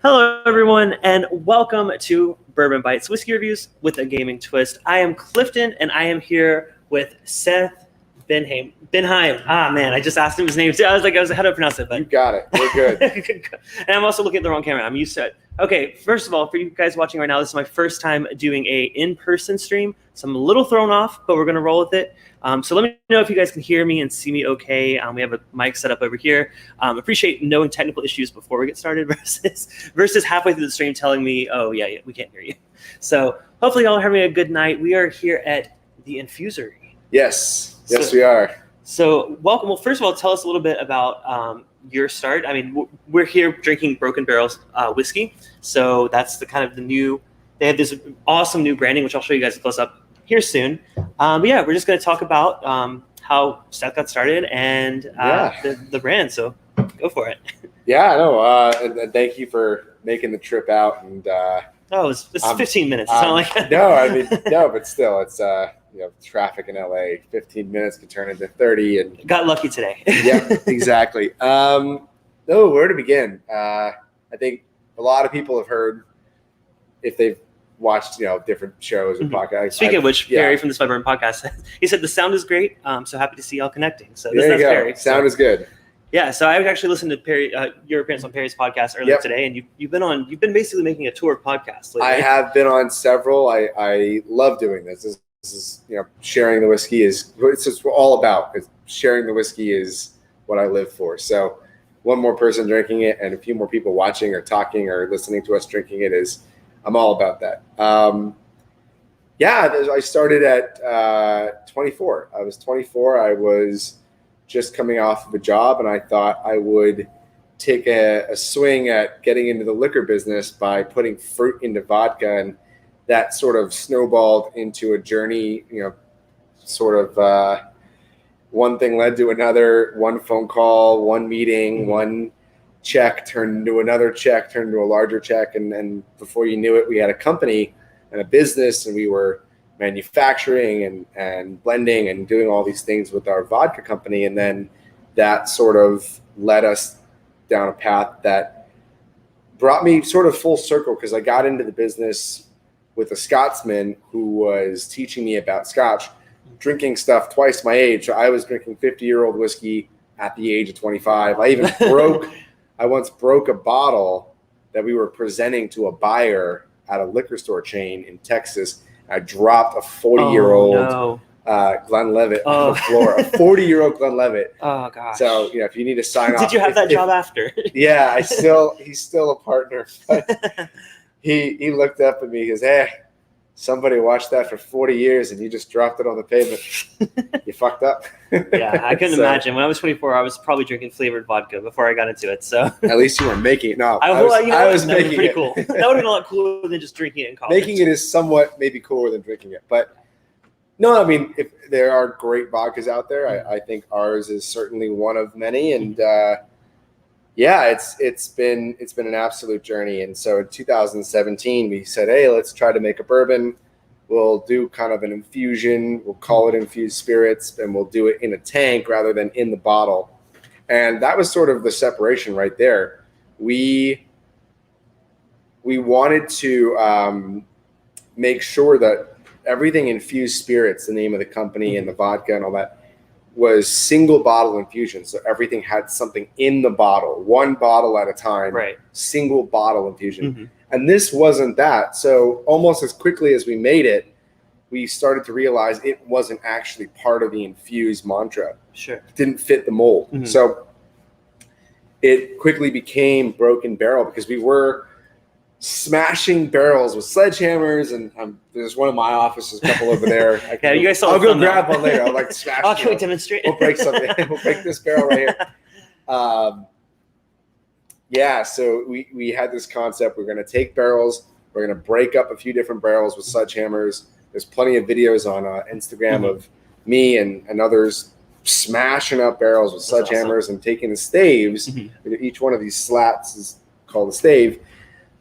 Hello, everyone, and welcome to Bourbon Bytes Whiskey Reviews with a Gaming Twist. I am Clifton, and I am here with Seth Benhaim. Ah, man, I just asked him his name too. I was like, how do I pronounce it? But you got it. We're good. And I'm also looking at the wrong camera. I'm used to it. Okay, first of all, for you guys watching right now, this is my first time doing a in-person stream, so I'm a little thrown off, but we're going to roll with it. So let me know if you guys can hear me and see me okay. We have a mic set up over here. Appreciate knowing technical issues before we get started versus halfway through the stream telling me, oh, yeah, we can't hear you. So hopefully y'all are having a good night. We are here at the Infusery. Yes, we are. So welcome. Well, first of all, tell us a little bit about your start. I mean, we're here drinking Broken Barrel's whiskey. So that's the kind of the new, they have this awesome new branding, which I'll show you guys a close up here soon. But yeah, we're just going to talk about how Seth got started and the brand. So go for it. Yeah, no, and thank you for making the trip out. And it's 15 minutes. It's not like no, but still, it's traffic in LA. 15 minutes could turn into 30, and got lucky today. Yeah, exactly. Where to begin? I think a lot of people have heard, if they've watched different shows and podcasts. Speaking of which, Barry from the Bourbon podcast, he said the sound is great. So happy to see y'all connecting. So there you go. Barry. Sound is good. Yeah, so I actually listened to Perry, your appearance on Perry's podcast earlier today, and you've been basically making a tour of podcasts lately. I have been on several. I love doing this. This is sharing the whiskey it's just all about. Sharing the whiskey is what I live for. So one more person drinking it and a few more people watching or talking or listening to us drinking it I'm all about that. I started at 24. I was 24. I was just coming off of a job, and I thought I would take a swing at getting into the liquor business by putting fruit into vodka, and that sort of snowballed into a journey, one thing led to another, one phone call, one meeting, one check turned into another check, turned into a larger check. And before you knew it, we had a company and a business, and we were manufacturing and blending and doing all these things with our vodka company. And then that sort of led us down a path that brought me sort of full circle, because I got into the business with a Scotsman who was teaching me about Scotch, drinking stuff twice my age. So I was drinking 50-year-old whiskey at the age of 25. I once broke a bottle that we were presenting to a buyer at a liquor store chain in Texas. I dropped a 40-year-old Glenlivet on the floor, a 40-year-old Glenlivet. Oh, gosh. So, if you need to sign off. Did you have that job after? Yeah, he's still a partner. But he looked up at me. He goes, "Hey, somebody watched that for 40 years and you just dropped it on the pavement. You fucked up." Yeah, I couldn't imagine. When I was 24, I was probably drinking flavored vodka before I got into it. So at least you weren't making it. No, I was making it. Pretty cool. That would have been a lot cooler than just drinking it in college. Making it is somewhat maybe cooler than drinking it. But no, I mean, if there are great vodkas out there, I think ours is certainly one of many. And it's been an absolute journey. And so in 2017, we said, hey, let's try to make a bourbon. We'll do kind of an infusion. We'll call it infused spirits, and we'll do it in a tank rather than in the bottle. And that was sort of the separation right there. We wanted to make sure that everything infused spirits, the name of the company and the vodka and all that, was single bottle infusion. So everything had something in the bottle, one bottle at a time, right? Single bottle infusion. Mm-hmm. And this wasn't that. So almost as quickly as we made it, we started to realize it wasn't actually part of the infused mantra. Sure. It didn't fit the mold. Mm-hmm. So it quickly became Broken Barrel because we were smashing barrels with sledgehammers, and there's one in my office, there's a couple over there. Yeah, you guys saw. I'll go grab one later. I'll like smash. Oh, can we demonstrate? We'll break something. We'll break this barrel right here. Yeah, so we had this concept. We're going to take barrels. We're going to break up a few different barrels with sledgehammers. There's plenty of videos on Instagram of me and others smashing up barrels with sledgehammers and taking the staves. Each one of these slats is called a stave.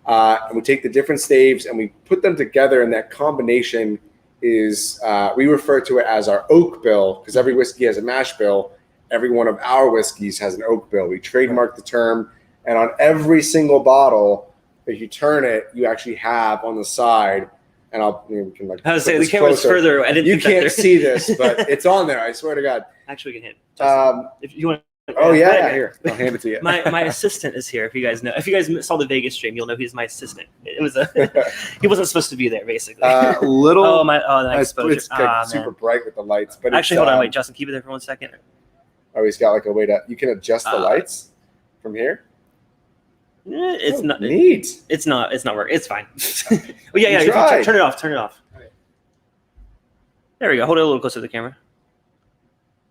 And we take the different staves and we put them together, and that combination is, we refer to it as our oak bill, because every whiskey has a mash bill. Every one of our whiskeys has an oak bill. We trademark the term, and on every single bottle, if you turn it, you actually have on the side, and we can I was saying the camera's further. I didn't. You can't see this, but it's on there. I swear to God. Actually, we can hit. Justin, if you want. Oh yeah, here. I'll hand it to you. my assistant is here. If you guys know, if you guys saw the Vegas stream, you'll know he's my assistant. It was he wasn't supposed to be there, basically. Little. That exposure. It's super bright with the lights, but actually, hold on, wait, Justin, keep it there for 1 second. Oh, he's got like a way to. You can adjust the lights from here. It's not neat. It's not working. It's fine. Well, yeah. You can turn it off. Turn it off. Right. There we go. Hold it a little closer to the camera.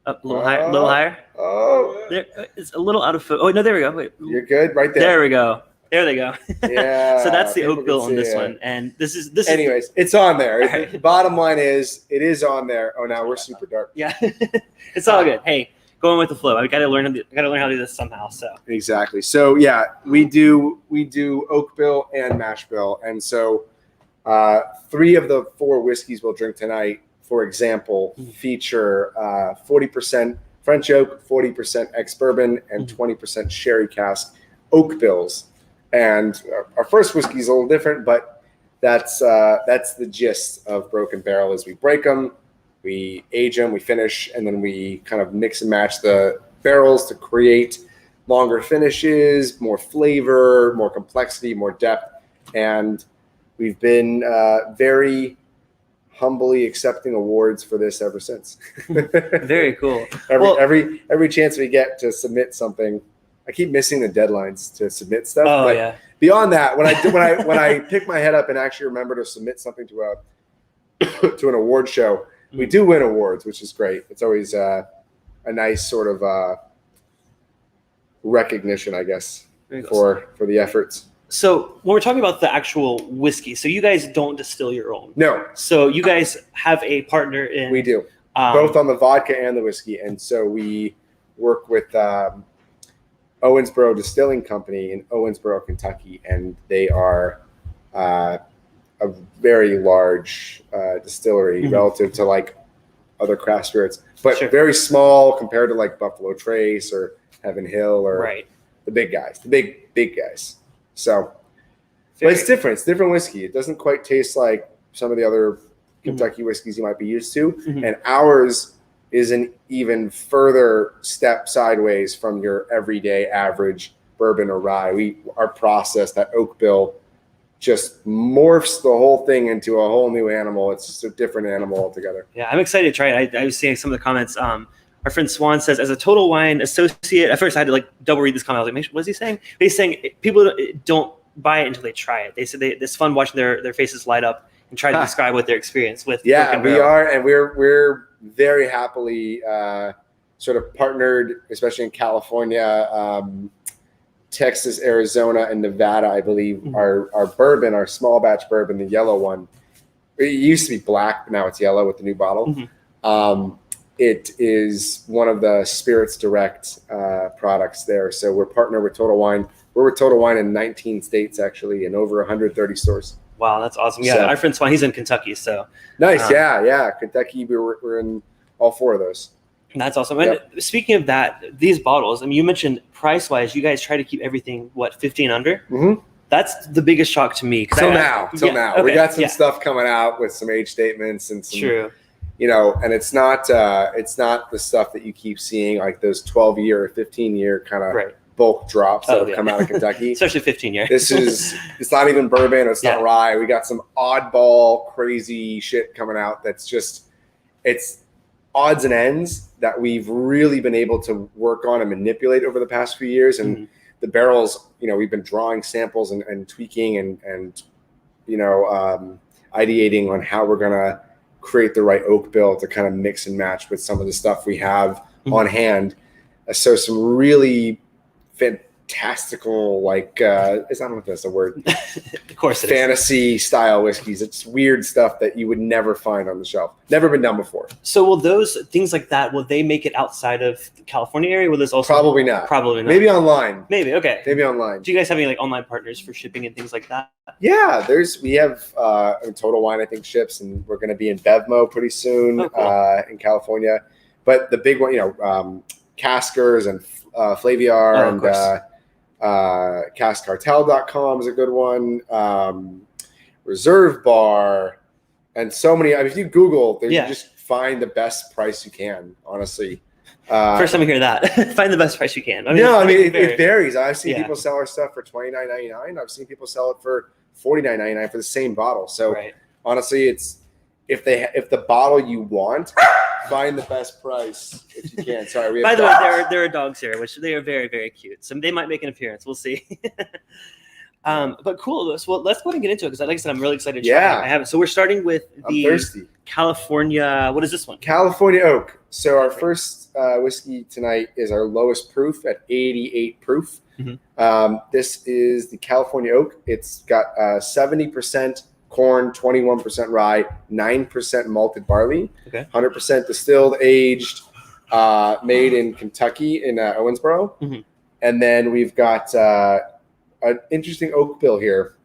Up a little higher. A little higher. Oh, there, it's a little out of focus. Oh no, there we go. Wait. You're good, right there. There we go. There they go. Yeah. So that's the oak bill on this one, and this is. Anyways, it's on there. Right. The bottom line is, it is on there. Oh, now we're super dark. Yeah, it's all good. Hey, going with the flow. I got to learn how to do this somehow. So exactly. So yeah, we do oak bill and mash bill, and so 3 of the 4 whiskeys we'll drink tonight, for example, feature 40% French oak, 40% ex-bourbon, and 20% sherry cask oak bills. And our first whiskey is a little different, but that's the gist of Broken Barrel. Is we break them, we age them, we finish, and then we kind of mix and match the barrels to create longer finishes, more flavor, more complexity, more depth. And we've been very humbly accepting awards for this ever since. Very cool. Every chance we get to submit something, I keep missing the deadlines to submit stuff. Oh but yeah. Beyond that, when I pick my head up and actually remember to submit something to an award show, we do win awards, which is great. It's always a nice sort of recognition, I guess, for the efforts. So when we're talking about the actual whiskey, so you guys don't distill your own. No. So you guys have a partner in. We do. Both on the vodka and the whiskey. And so we work with Owensboro Distilling Company in Owensboro, Kentucky. And they are a very large distillery relative to like other craft spirits, but very small compared to like Buffalo Trace or Heaven Hill or the big guys, the big guys. So, but it's different. It's different whiskey. It doesn't quite taste like some of the other Kentucky whiskeys you might be used to. And ours is an even further step sideways from your everyday average bourbon or rye. Our process, that oak bill, just morphs the whole thing into a whole new animal. It's just a different animal altogether. Yeah, I'm excited to try it. I was seeing some of the comments. Our friend Swan says, as a Total Wine associate, at first I had to like double read this comment. I was like, what is he saying? But he's saying people don't buy it until they try it. They said it's fun watching their faces light up and try to describe what their experience with. Yeah, we are, and we're very happily sort of partnered, especially in California, Texas, Arizona, and Nevada. I believe our bourbon, our small batch bourbon, the yellow one. It used to be black, but now it's yellow with the new bottle. It is one of the Spirits Direct products there. So we're partnered with Total Wine. We're with Total Wine in 19 states, actually, and over 130 stores. Wow, that's awesome. Yeah, so, our friend Swan, he's in Kentucky. So nice. Yeah. Kentucky, we're in all 4 of those. That's awesome. Yep. And speaking of that, these bottles, I mean, you mentioned price-wise, you guys try to keep everything, 50 and under? That's the biggest shock to me. Till now. Okay, we got some stuff coming out with some age statements and some... True. You know, and it's not the stuff that you keep seeing, like those 12-year or 15-year kind of bulk drops that have come out of Kentucky. Especially 15-year. It's not even bourbon, it's not rye. We got some oddball, crazy shit coming out that's just, it's odds and ends that we've really been able to work on and manipulate over the past few years. And the barrels, you know, we've been drawing samples and tweaking and you know, ideating on how we're going to create the right oak bill to kind of mix and match with some of the stuff we have on hand. So some really fantastical, like I don't know if that's a word. Of course, fantasy style whiskeys. It's weird stuff that you would never find on the shelf. Never been done before. So will those things like that? Will they make it outside of the California area? Will this also probably not? Probably not. Maybe online. Maybe okay. Maybe online. Do you guys have any like online partners for shipping and things like that? Yeah, we have Total Wine I think ships, and we're going to be in Bevmo pretty soon in California. But the big one, Caskers and Flaviar and CaskCartel.com is a good one. Reserve Bar and so many. I mean, if you Google, you just find the best price you can. Honestly, first time I hear that. Find the best price you can. I mean, it varies. I've seen people sell our stuff for $29.99. I've seen people sell it for $49.99 for the same bottle. So honestly, it's if the bottle you want, find the best price if you can. Sorry, by the way, there are dogs here, which they are very, very cute. So they might make an appearance. We'll see. But cool. So let's go ahead and get into it because, like I said, I'm really excited to try it. I haven't. So we're starting with the California. What is this one? California Oak. So our first whiskey tonight is our lowest proof at 88 proof. Mm-hmm. This is the California Oak. It's got 70% corn, 21% rye, 9% malted barley, 100% distilled, aged, made in Kentucky in Owensboro. Mm-hmm. And then we've got an interesting oak bill here.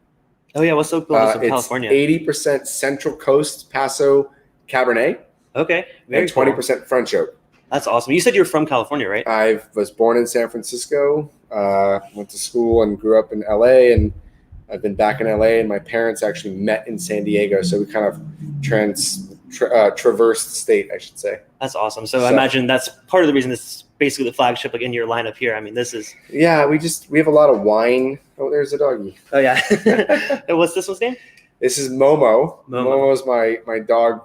Oh yeah, what's oak bill in California? 80% Central Coast Paso Cabernet. Okay, and 20% French oak. That's awesome. You said you were from California, right? I was born in San Francisco, went to school and grew up in LA, and I've been back in LA, and my parents actually met in San Diego, so we kind of traversed the state, I should say. That's awesome. So I imagine that's part of the reason this is basically the flagship, like in your lineup here. I mean, this is we have a lot of wine. Oh, there's a doggy. Oh yeah. And what's this one's name? This is Momo. Momo's my dog.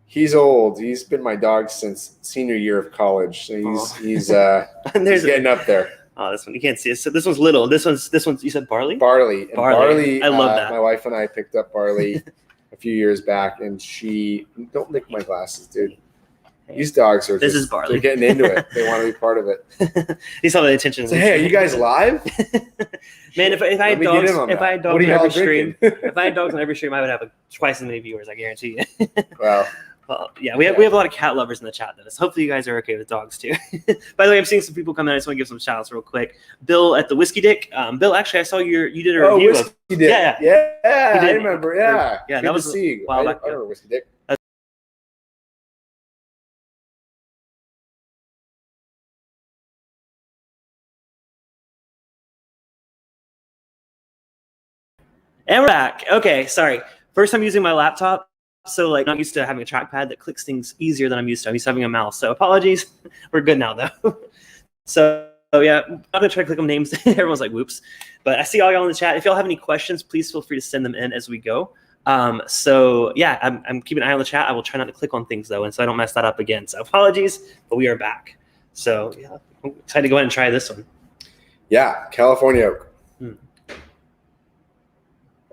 He's old. He's been my dog since senior year of college. So he's getting up there. Oh, this one you can't see it. So this one's little. This one's you said barley? Barley. I love that. My wife and I picked up barley a few years back, and don't lick my glasses, dude. These dogs are this is barley. They're getting into it. They want to be part of it. These have the attention. So, hey, are you guys live? Man, if I had dogs, on every stream, if I had dogs on every stream, I would have twice as many viewers. I guarantee you. Wow. Well, yeah, we have a lot of cat lovers in the chat. Though, so hopefully you guys are okay with dogs too. By the way, I'm seeing some people come in. I just want to give some shout outs real quick. Bill at the Whiskey Dick. Bill, actually, I saw you did a review. Whiskey Dick. Yeah, I remember. Yeah, that was a while back. I remember Whiskey Dick. And we're back. Okay, sorry. First time using my laptop. So like not used to having a trackpad that clicks things easier than I'm used to. I'm used to having a mouse. So apologies. We're good now though. So yeah, I'm not gonna try to click on names. Everyone's like, whoops. But I see all y'all in the chat. If y'all have any questions, please feel free to send them in as we go. So yeah, I'm keeping an eye on the chat. I will try not to click on things though, and so I don't mess that up again. So apologies, but we are back. So yeah, I'm excited to go ahead and try this one. Yeah, California Oak.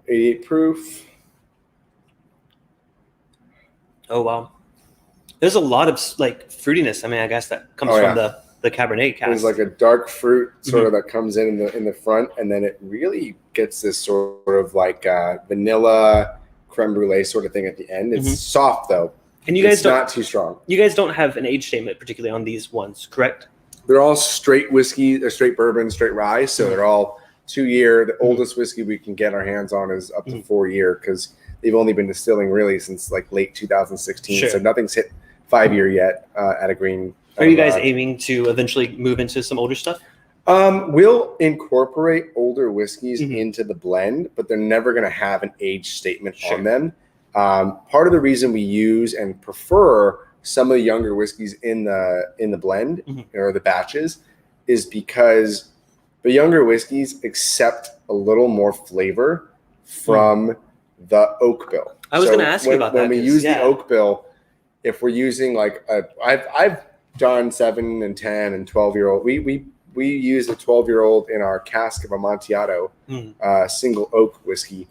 88 proof. Oh wow, there's a lot of like fruitiness. I mean, I guess that comes from the Cabernet cask. There's like a dark fruit sort of that comes in the front, and then it really gets this sort of like vanilla creme brulee sort of thing at the end. It's soft though, and it's not too strong. You guys don't have an age statement particularly on these ones, correct? They're all straight whiskey, they're straight bourbon, straight rye, so they're all 2 year. The oldest whiskey we can get our hands on is up to 4 year because they've only been distilling really since like late 2016. So nothing's hit 5 year yet at a green. Are you guys aiming to eventually move into some older stuff? We'll incorporate older whiskeys into the blend, but they're never going to have an age statement on them. Part of the reason we use and prefer some of the younger whiskeys in the blend or the batches is because the younger whiskeys accept a little more flavor from the oak bill. I was going to ask you about that. When we use the oak bill, if we're using like I've done 7 and 10 and 12-year-old. We use a 12-year-old in our cask of Amontillado single oak whiskey,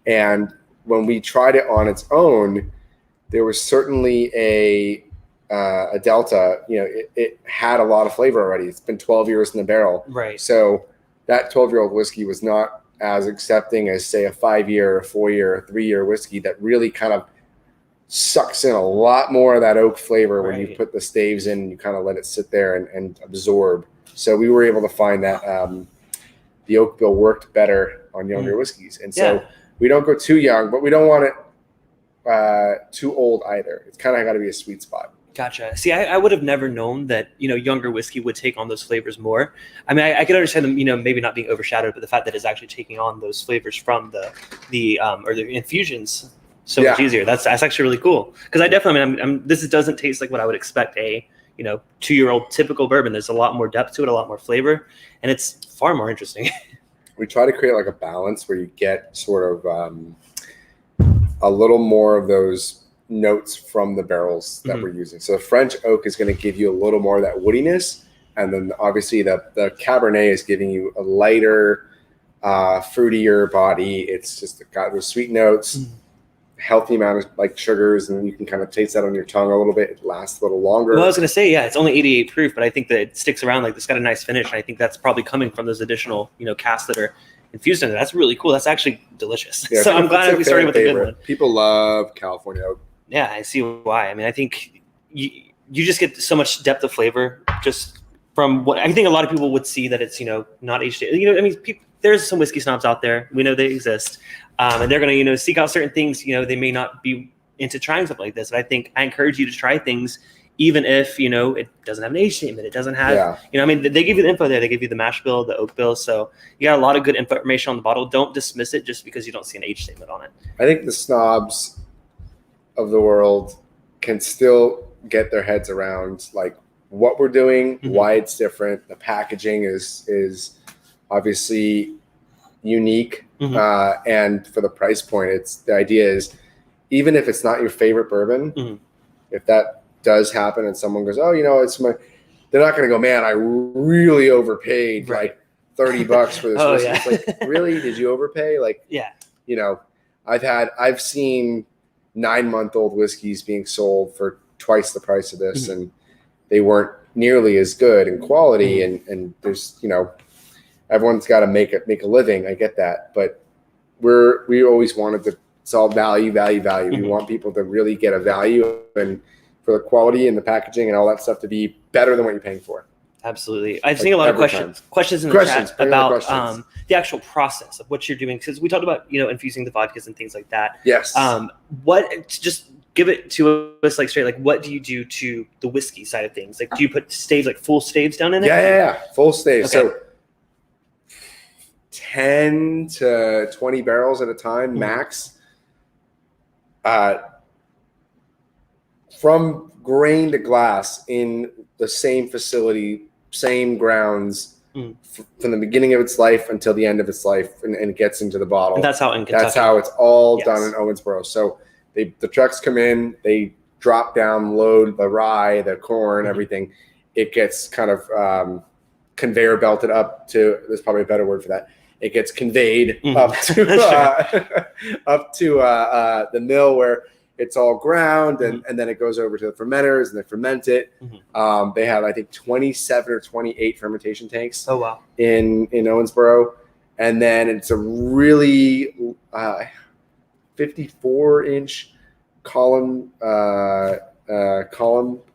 and when we tried it on its own, there was certainly a Delta, it had a lot of flavor already. It's been 12 years in the barrel. Right. So that 12-year-old whiskey was not as accepting as, say, a 5-year, a 4-year, a 3-year whiskey that really kind of sucks in a lot more of that oak flavor when you put the staves in and you kind of let it sit there and absorb. So we were able to find that the oak bill worked better on younger whiskeys. And so we don't go too young, but we don't want it too old either. It's kind of got to be a sweet spot. Gotcha. See, I would have never known that, younger whiskey would take on those flavors more. I mean, I can understand them, maybe not being overshadowed, but the fact that it's actually taking on those flavors from the infusions so much easier. That's actually really cool. Because I definitely, this doesn't taste like what I would expect a 2-year-old typical bourbon. There's a lot more depth to it, a lot more flavor, and it's far more interesting. We try to create like a balance where you get sort of a little more of those notes from the barrels that we're using. So the French oak is going to give you a little more of that woodiness, and then obviously the Cabernet is giving you a lighter, fruitier body. It's just got those sweet notes, healthy amount of like sugars, and you can kind of taste that on your tongue a little bit. It lasts a little longer. Well, I was going to say, it's only 88 proof, but I think that it sticks around. Like, it's got a nice finish, and I think that's probably coming from those additional, casks that are infused in it. That's really cool. That's actually delicious. Yeah, so I'm glad we started with a good one. People love California oak. Yeah, I see why. I mean, I think you just get so much depth of flavor just from what I think a lot of people would see that it's, not aged. There's some whiskey snobs out there. We know they exist. And they're going to, seek out certain things. They may not be into trying something like this. And I think I encourage you to try things, even if, it doesn't have an age statement. It doesn't have, they give you the info there. They give you the mash bill, the oak bill. So you got a lot of good information on the bottle. Don't dismiss it just because you don't see an age statement on it. I think the snobs of the world can still get their heads around like what we're doing, why it's different. The packaging is obviously unique, and for the price point, the idea is even if it's not your favorite bourbon, if that does happen and someone goes, oh, they're not going to go, man, I really overpaid like $30 for this whiskey. It's like, really? Did you overpay? Like, I've seen 9-month-old whiskeys being sold for twice the price of this, and they weren't nearly as good in quality. And there's, everyone's got to make a living. I get that, but we always wanted to solve value. We want people to really get a value, and for the quality and the packaging and all that stuff to be better than what you're paying for. Absolutely. I've seen a lot of questions in the chat about the actual process of what you're doing. Because we talked about, infusing the vodkas and things like that. Yes. Just give it to us like straight, like what do you do to the whiskey side of things? Like, do you put staves, like full staves down in it? Yeah. Full staves. Okay. So 10 to 20 barrels at a time, max. From grain to glass in the same facility, same grounds, from the beginning of its life until the end of its life, and it gets into the bottle. And that's how in Kentucky. That's how it's all done in Owensboro. So the trucks come in, they drop down, load the rye, the corn, everything. It gets kind of conveyor belted up to, there's probably a better word for that. It gets conveyed up to the mill where it's all ground, and then it goes over to the fermenters, and they ferment it. They have, I think, 27 or 28 fermentation tanks. Oh, wow. In Owensboro. And then it's a really 54-inch column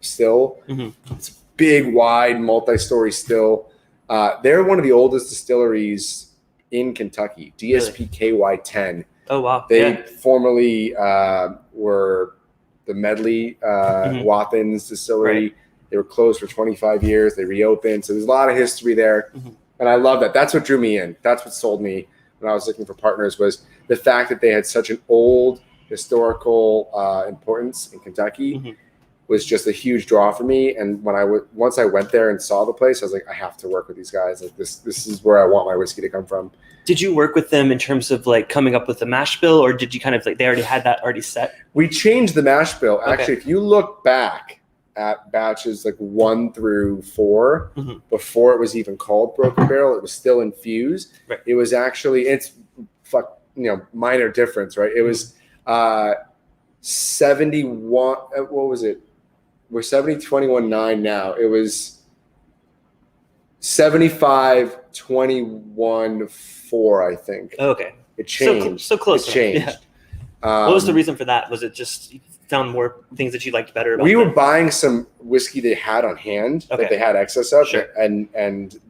still. It's a big, wide, multi-story still. They're one of the oldest distilleries in Kentucky, DSPKY 10. Oh, wow. They formerly were the Medley Wathins distillery. Right. They were closed for 25 years. They reopened. So there's a lot of history there. And I love that. That's what drew me in. That's what sold me when I was looking for partners, was the fact that they had such an old historical importance in Kentucky was just a huge draw for me. And when once I went there and saw the place, I was like, I have to work with these guys. Like this is where I want my whiskey to come from. Did you work with them in terms of like coming up with the mash bill, or did you kind of like, they already had that already set? We changed the mash bill. Actually, if you look back at batches like 1 through 4, before it was even called Broken Barrel, it was still infused. Right. It was actually, minor difference, right? It was 71, what was it? we're 70-21-9 now. It was 75-21-4, I think. Oh, okay. It changed. So close. It changed. Yeah. What was the reason for that? Was it just you found more things that you liked better about We were them? buying some whiskey they had on hand that they had excess of, Sure. and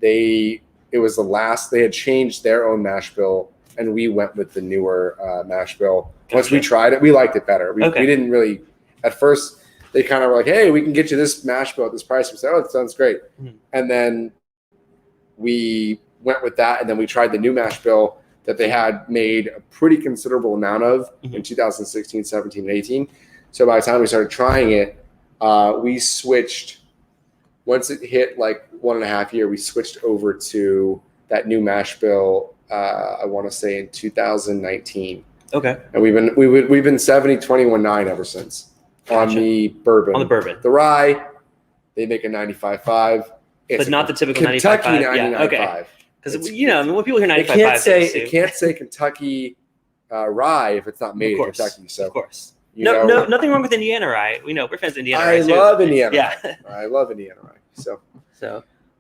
it was the last. They had changed their own mash bill, and we went with the newer mash bill. Once we tried it, we liked it better. We didn't really at first. They kind of were like, "Hey, we can get you this mash bill at this price." We said, "Oh, that sounds great," and then we went with that, and then we tried the new mash bill that they had made a pretty considerable amount of in 2016, 17, and 18. So by the time we started trying it, we switched. Once it hit like 1.5 years, we switched over to that new mash bill. I want to say in 2019. Okay. And we've been 70-21-9 ever since. Gotcha. On the bourbon. On the bourbon. The rye, they make a 95.5. But not the typical Kentucky 95.5. 99.5. Yeah, okay. Because when people hear 95.5, it can't say Kentucky rye if it's not made in Kentucky. So of course. No, nothing wrong with Indiana rye. We know we're fans of Indiana rye. I love Indiana. Yeah. I love Indiana rye. So.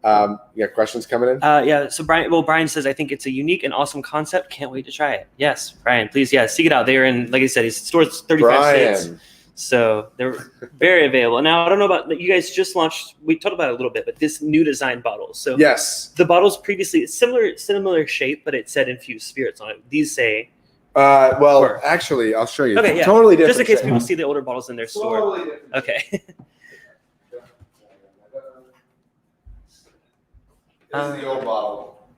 You got questions coming in? Yeah. So Brian says, I think it's a unique and awesome concept. Can't wait to try it. Yes, Brian, please. Yeah. Seek it out. They are in, like I said, his store's 35 states. So they're very available. Now, I don't know about you guys just launched, we talked about it a little bit, but this new design bottle. So yes, the bottles previously, similar shape, but it said infused spirits on it. These say. Actually, I'll show you. Okay, yeah. Totally different. Just in case shape. people see the older bottles in their store. Totally different. Okay. This is the old bottle.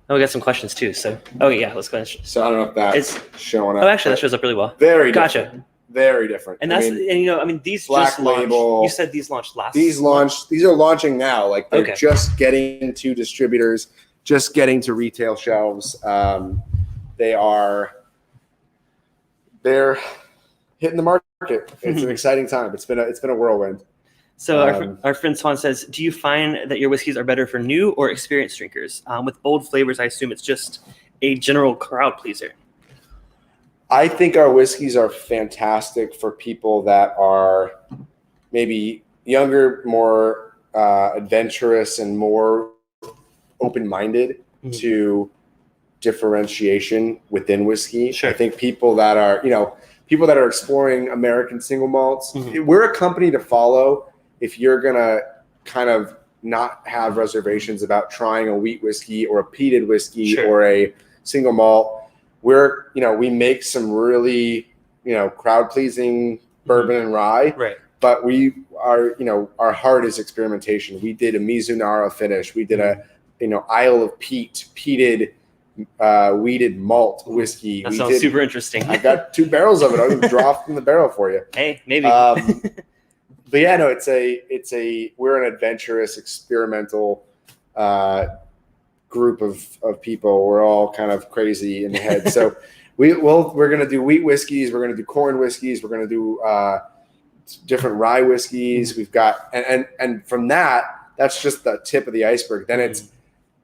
Oh, we got some questions too. So, yeah, let's go ahead. So I don't know if that's showing up. Oh, actually, that shows up really well. Very gotcha. Different. Very different. And these Black just launched. Label. You said these launched last. These are launching now. Like they're just getting to distributors, just getting to retail shelves. They're hitting the market. It's an exciting time. It's been a whirlwind. So our friend Swan says, do you find that your whiskeys are better for new or experienced drinkers? With bold flavors, I assume it's just a general crowd pleaser. I think our whiskeys are fantastic for people that are maybe younger, more adventurous, and more open-minded to differentiation within whiskey. Sure. I think people that are exploring American single malts, we're a company to follow if you're gonna kind of not have reservations about trying a wheat whiskey or a peated whiskey or a single malt. We make some really, crowd pleasing bourbon and rye, right? But our heart is experimentation. We did a Mizunara finish. We did a, Isle of peated, wheated malt whiskey. That sounds super interesting. I got 2 barrels of it. I'll even draw from the barrel for you. Hey, maybe. But yeah, no, we're an adventurous, experimental, group of people. We're all kind of crazy in the head. So we're going to do wheat whiskeys. We're going to do corn whiskeys. We're going to do different rye whiskeys. We've got, and from that's just the tip of the iceberg. Then it's,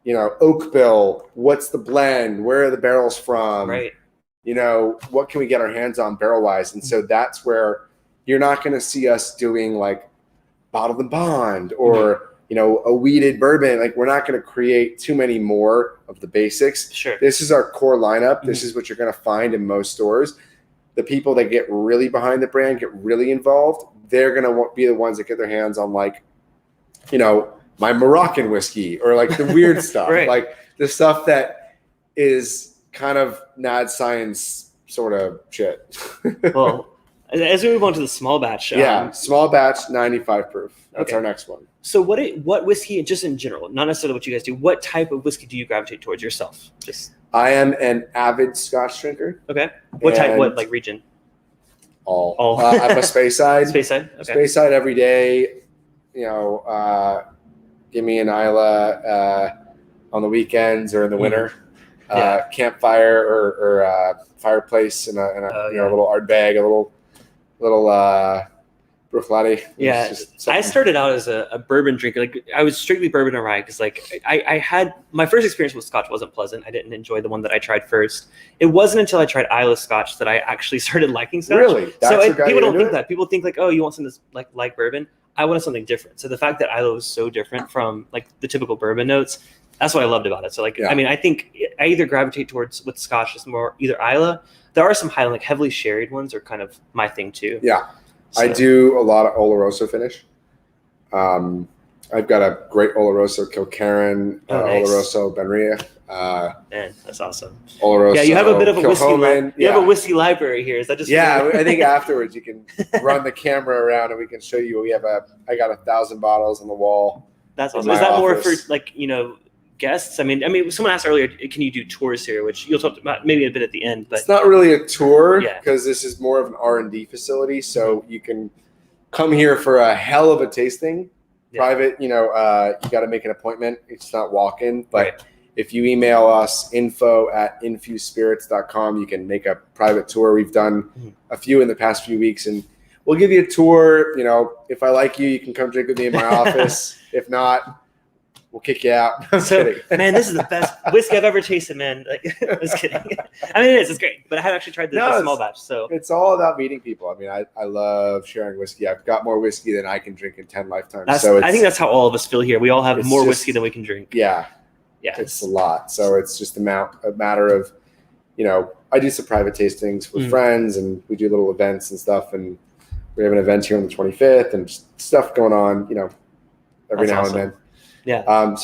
oak bill. What's the blend? Where are the barrels from? Right. What can we get our hands on barrel wise? And so that's where you're not going to see us doing like bottled and bond or, a wheated bourbon. Like we're not going to create too many more of the basics. Sure. This is our core lineup. This is what you're going to find in most stores. The people that get really behind the brand, get really involved, they're going to be the ones that get their hands on like, my Moroccan whiskey or like the weird stuff, right. Like the stuff that is kind of mad science sort of shit. Well, as we move on to the small batch. Small batch, 95 proof. That's our next one. So what whiskey, just in general, not necessarily what you guys do, what type of whiskey do you gravitate towards yourself? I am an avid Scotch drinker. Okay. What type, like region? All. I'm a Speyside. Speyside? Okay. Speyside every day. Give me an Isla on the weekends or in the winter. Campfire or fireplace in a little art bag, a little Bruichladdich. Yeah, I started out as a bourbon drinker. Like I was strictly bourbon and rye because like I had my first experience with Scotch wasn't pleasant. I didn't enjoy the one that I tried first. It wasn't until I tried Isla Scotch that I actually started liking Scotch. Really? People don't think that. People think like, oh, you want something that's like bourbon. I wanted something different. So the fact that Isla was so different from like the typical bourbon notes, that's what I loved about it. So like, I mean, I think I either gravitate towards with Scotch is more either Isla. There are some high, like heavily sherried ones are kind of my thing too. Yeah. So. I do a lot of Oloroso finish. I've got a great Oloroso Kilkerran, nice. Oloroso Benria. Man, that's awesome. Oloroso, yeah, you have a bit of a whiskey. You have a yeah. whiskey library here. Is that just? Yeah, I think afterwards you can run the camera around and we can show you. I got 1,000 bottles on the wall. That's awesome. Is that more for like guests? I mean, someone asked earlier, can you do tours here? Which you'll talk about maybe a bit at the end. But it's not really a tour because this is more of an R&D facility. So you can come here for a hell of a tasting. Private, you got to make an appointment. It's not walk-in, but if you email us info@infusedspirits.com, you can make a private tour. We've done a few in the past few weeks, and we'll give you a tour. If I like you, you can come drink with me in my office. If not, we'll kick you out. I'm kidding. Man, this is the best whiskey I've ever tasted, man. Like, I was kidding. I mean, it's great, but I haven't actually tried the small batch. So it's all about meeting people. I mean, I love sharing whiskey. I've got more whiskey than I can drink in 10 lifetimes. I think that's how all of us feel here. We all have more whiskey than we can drink. Yeah. Yeah, it's a lot. So it's just a matter of, I do some private tastings with friends, and we do little events and stuff. And we have an event here on the 25th, and just stuff going on, every now and then. Yeah.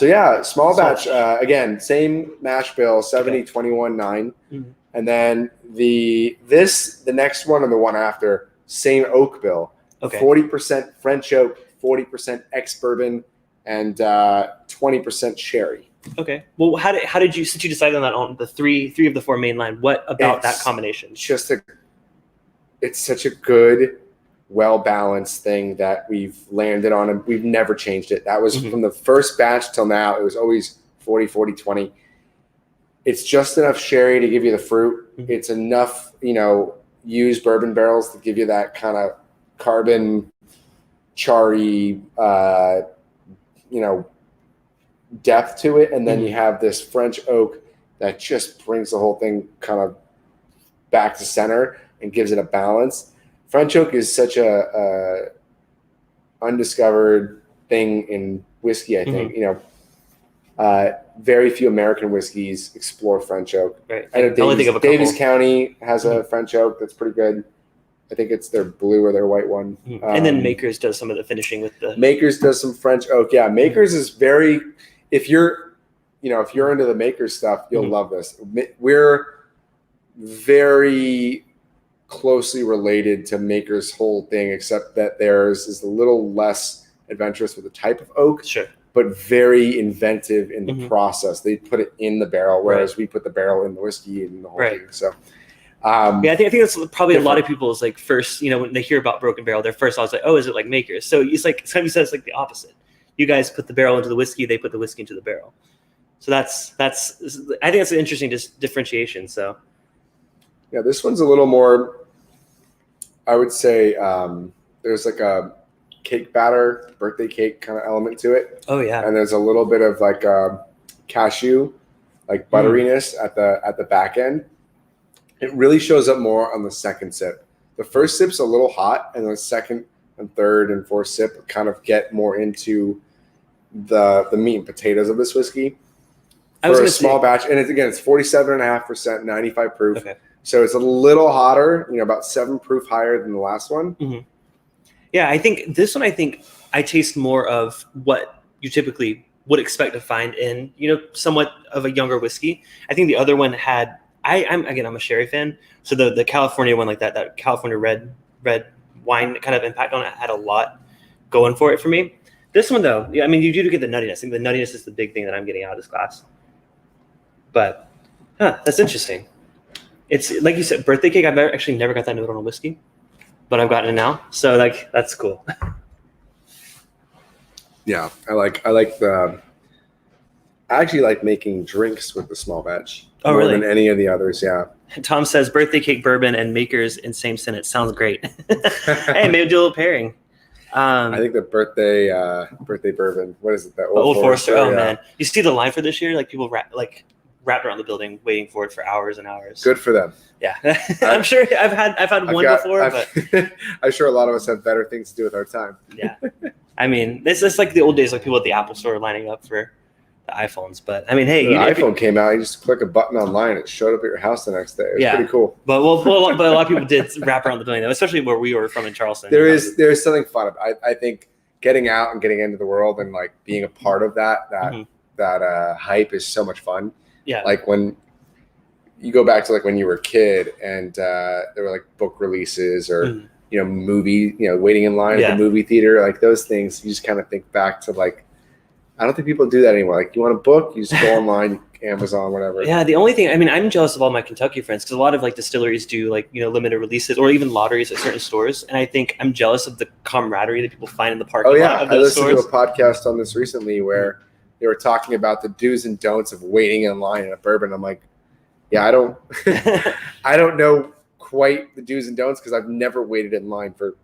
Small batch. Again, same mash bill, 70, 21, 9. Mm-hmm. And then the next one and the one after, same oak bill. Okay. 40% French oak, 40% ex-bourbon, and 20% sherry. Okay. Well, how did you, since you decided on that on the three of the four main line, what about that combination? It's such a good, well-balanced thing that we've landed on, and we've never changed it. That was from the first batch till now. It was always 40, 40, 20. It's just enough sherry to give you the fruit. Mm-hmm. It's enough, used bourbon barrels to give you that kind of carbon, charry, depth to it, and then you have this French oak that just brings the whole thing kind of back to center and gives it a balance. French oak is such a undiscovered thing in whiskey, I think. Very few American whiskeys explore French oak. Right. I know Davis County has a French oak that's pretty good. I think it's their blue or their white one. And then Makers does some of the finishing with the Makers does some French oak. Yeah, Makers is very. If you're into the Makers stuff, you'll love this. We're very closely related to Makers' whole thing, except that theirs is a little less adventurous with the type of oak, but very inventive in the process. They put it in the barrel, whereas we put the barrel in the whiskey and the whole thing. So, I think that's probably a lot of people's like first, when they hear about Broken Barrel, their first thought is like, oh, is it like Makers? So it's like somebody says like the opposite. You guys put the barrel into the whiskey, they put the whiskey into the barrel. So that's I think that's an interesting differentiation. So yeah, this one's a little more, I would say, there's like a cake batter, birthday cake kind of element to it. Oh yeah. And there's a little bit of like cashew, like butteriness at the back end. It really shows up more on the second sip. The first sip's a little hot, and the second and third and fourth sip kind of get more into the meat and potatoes of this whiskey. For a small batch, and it's 47.5%, 95 proof. Okay. So it's a little hotter, about 7 proof higher than the last one. Mm-hmm. Yeah, I think this one, I taste more of what you typically would expect to find in, somewhat of a younger whiskey. I think the other one had, I'm a sherry fan. So the California one, like that California red wine kind of impact on it had a lot going for it for me. This one though, you do get the nuttiness. I think the nuttiness is the big thing that I'm getting out of this glass. But that's interesting. It's like you said, birthday cake. I've actually never got that note on a whiskey, but I've gotten it now. So that's cool. Yeah, I actually like making drinks with the small batch. Oh, more really? Than any of the others, yeah. Tom says birthday cake bourbon and Makers in same sentence. Sounds great. Hey, maybe do a little pairing. I think the birthday bourbon. What is it? That Old Forester. Oh man, you see the line for this year? Like people wrapped around the building waiting for it for hours and hours. Good for them. Yeah, I'm sure I've had one before, but I'm sure a lot of us have better things to do with our time. Yeah. I mean, this is like the old days, like people at the Apple Store lining up for the iPhones. But I mean, hey, the iPhone came out. You just click a button online, it showed up at your house the next day. It was pretty cool. But but a lot of people did wrap around the building, though, especially where we were from in Charleston. There is something fun about it. I think getting out and getting into the world and like being a part of that hype is so much fun. Yeah. Like when you go back to like when you were a kid and there were like book releases or movie, waiting in line at the movie theater, like those things. You just kind of think back to like, I don't think people do that anymore. Like you want a book, you just go online, Amazon, whatever. Yeah, the only thing, I mean, I'm jealous of all my Kentucky friends because a lot of like distilleries do like, limited releases or even lotteries at certain stores. And I think I'm jealous of the camaraderie that people find in the parking lot of those stores. I listened to a podcast on this recently where they were talking about the do's and don'ts of waiting in line at a bourbon. I'm like, yeah, I don't I don't know quite the do's and don'ts because I've never waited in line for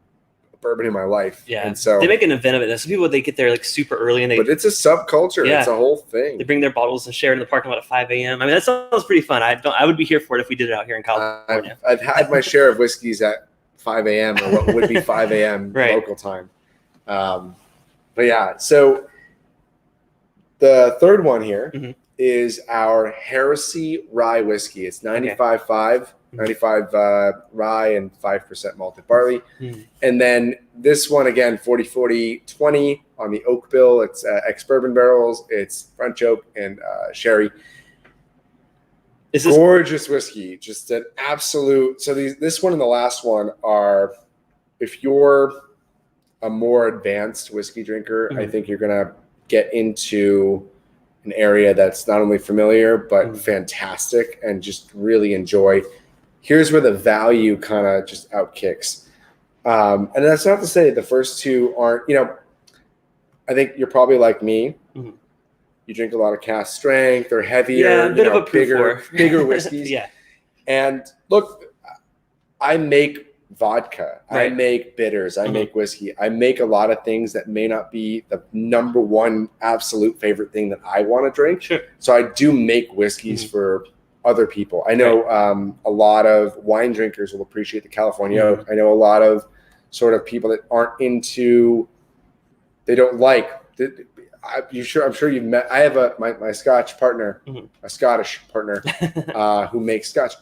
bourbon in my life. Yeah, and so they make an event of it. Some people, they get there like super early, but it's a subculture. It's a whole thing. They bring their bottles and share in the parking lot at 5 a.m. I mean, that sounds pretty fun. I would be here for it if we did it out here in California. I've had my share of whiskeys at 5 a.m. or what would be 5 a.m. local time. But yeah, so the third one here is our Heresy Rye whiskey. It's 95.5. 95 rye and 5% malted barley. And then this one, again, 40-40-20 on the oak bill. It's ex-bourbon barrels. It's French oak and sherry. Is this gorgeous whiskey? Just an absolute. So this one and the last one are, if you're a more advanced whiskey drinker, I think you're going to get into an area that's not only familiar, but fantastic and just really enjoy. Here's where the value kind of just outkicks. And that's not to say the first two aren't, I think you're probably like me. You drink a lot of cask strength or heavier, a bit of a bigger whiskeys. And look, I make vodka. I make bitters. I make whiskey. I make a lot of things that may not be the number one absolute favorite thing that I want to drink. Sure. So I do make whiskeys for other people. I know a lot of wine drinkers will appreciate the California oak. I know a lot of sort of people that aren't into, they don't like. I'm sure you've met. I have my Scotch partner, a Scottish partner who makes Scotch.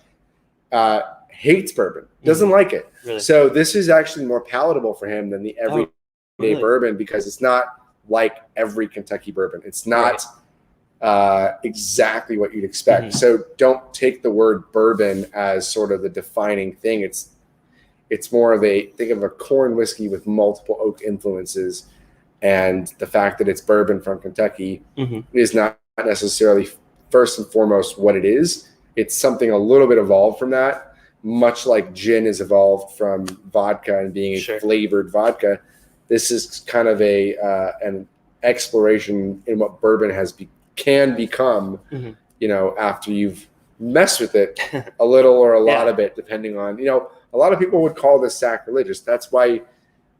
Hates bourbon, doesn't like it. Really? So this is actually more palatable for him than the everyday bourbon because it's not like every Kentucky bourbon. It's not exactly what you'd expect. So don't take the word bourbon as sort of the defining thing. It's more of think of a corn whiskey with multiple oak influences, and the fact that it's bourbon from Kentucky is not necessarily first and foremost what it is. It's something a little bit evolved from that. Much like gin is evolved from vodka and being a flavored vodka, this is kind of an exploration in what bourbon can become, after you've messed with it a little or a lot of it, depending on, a lot of people would call this sacrilegious. That's why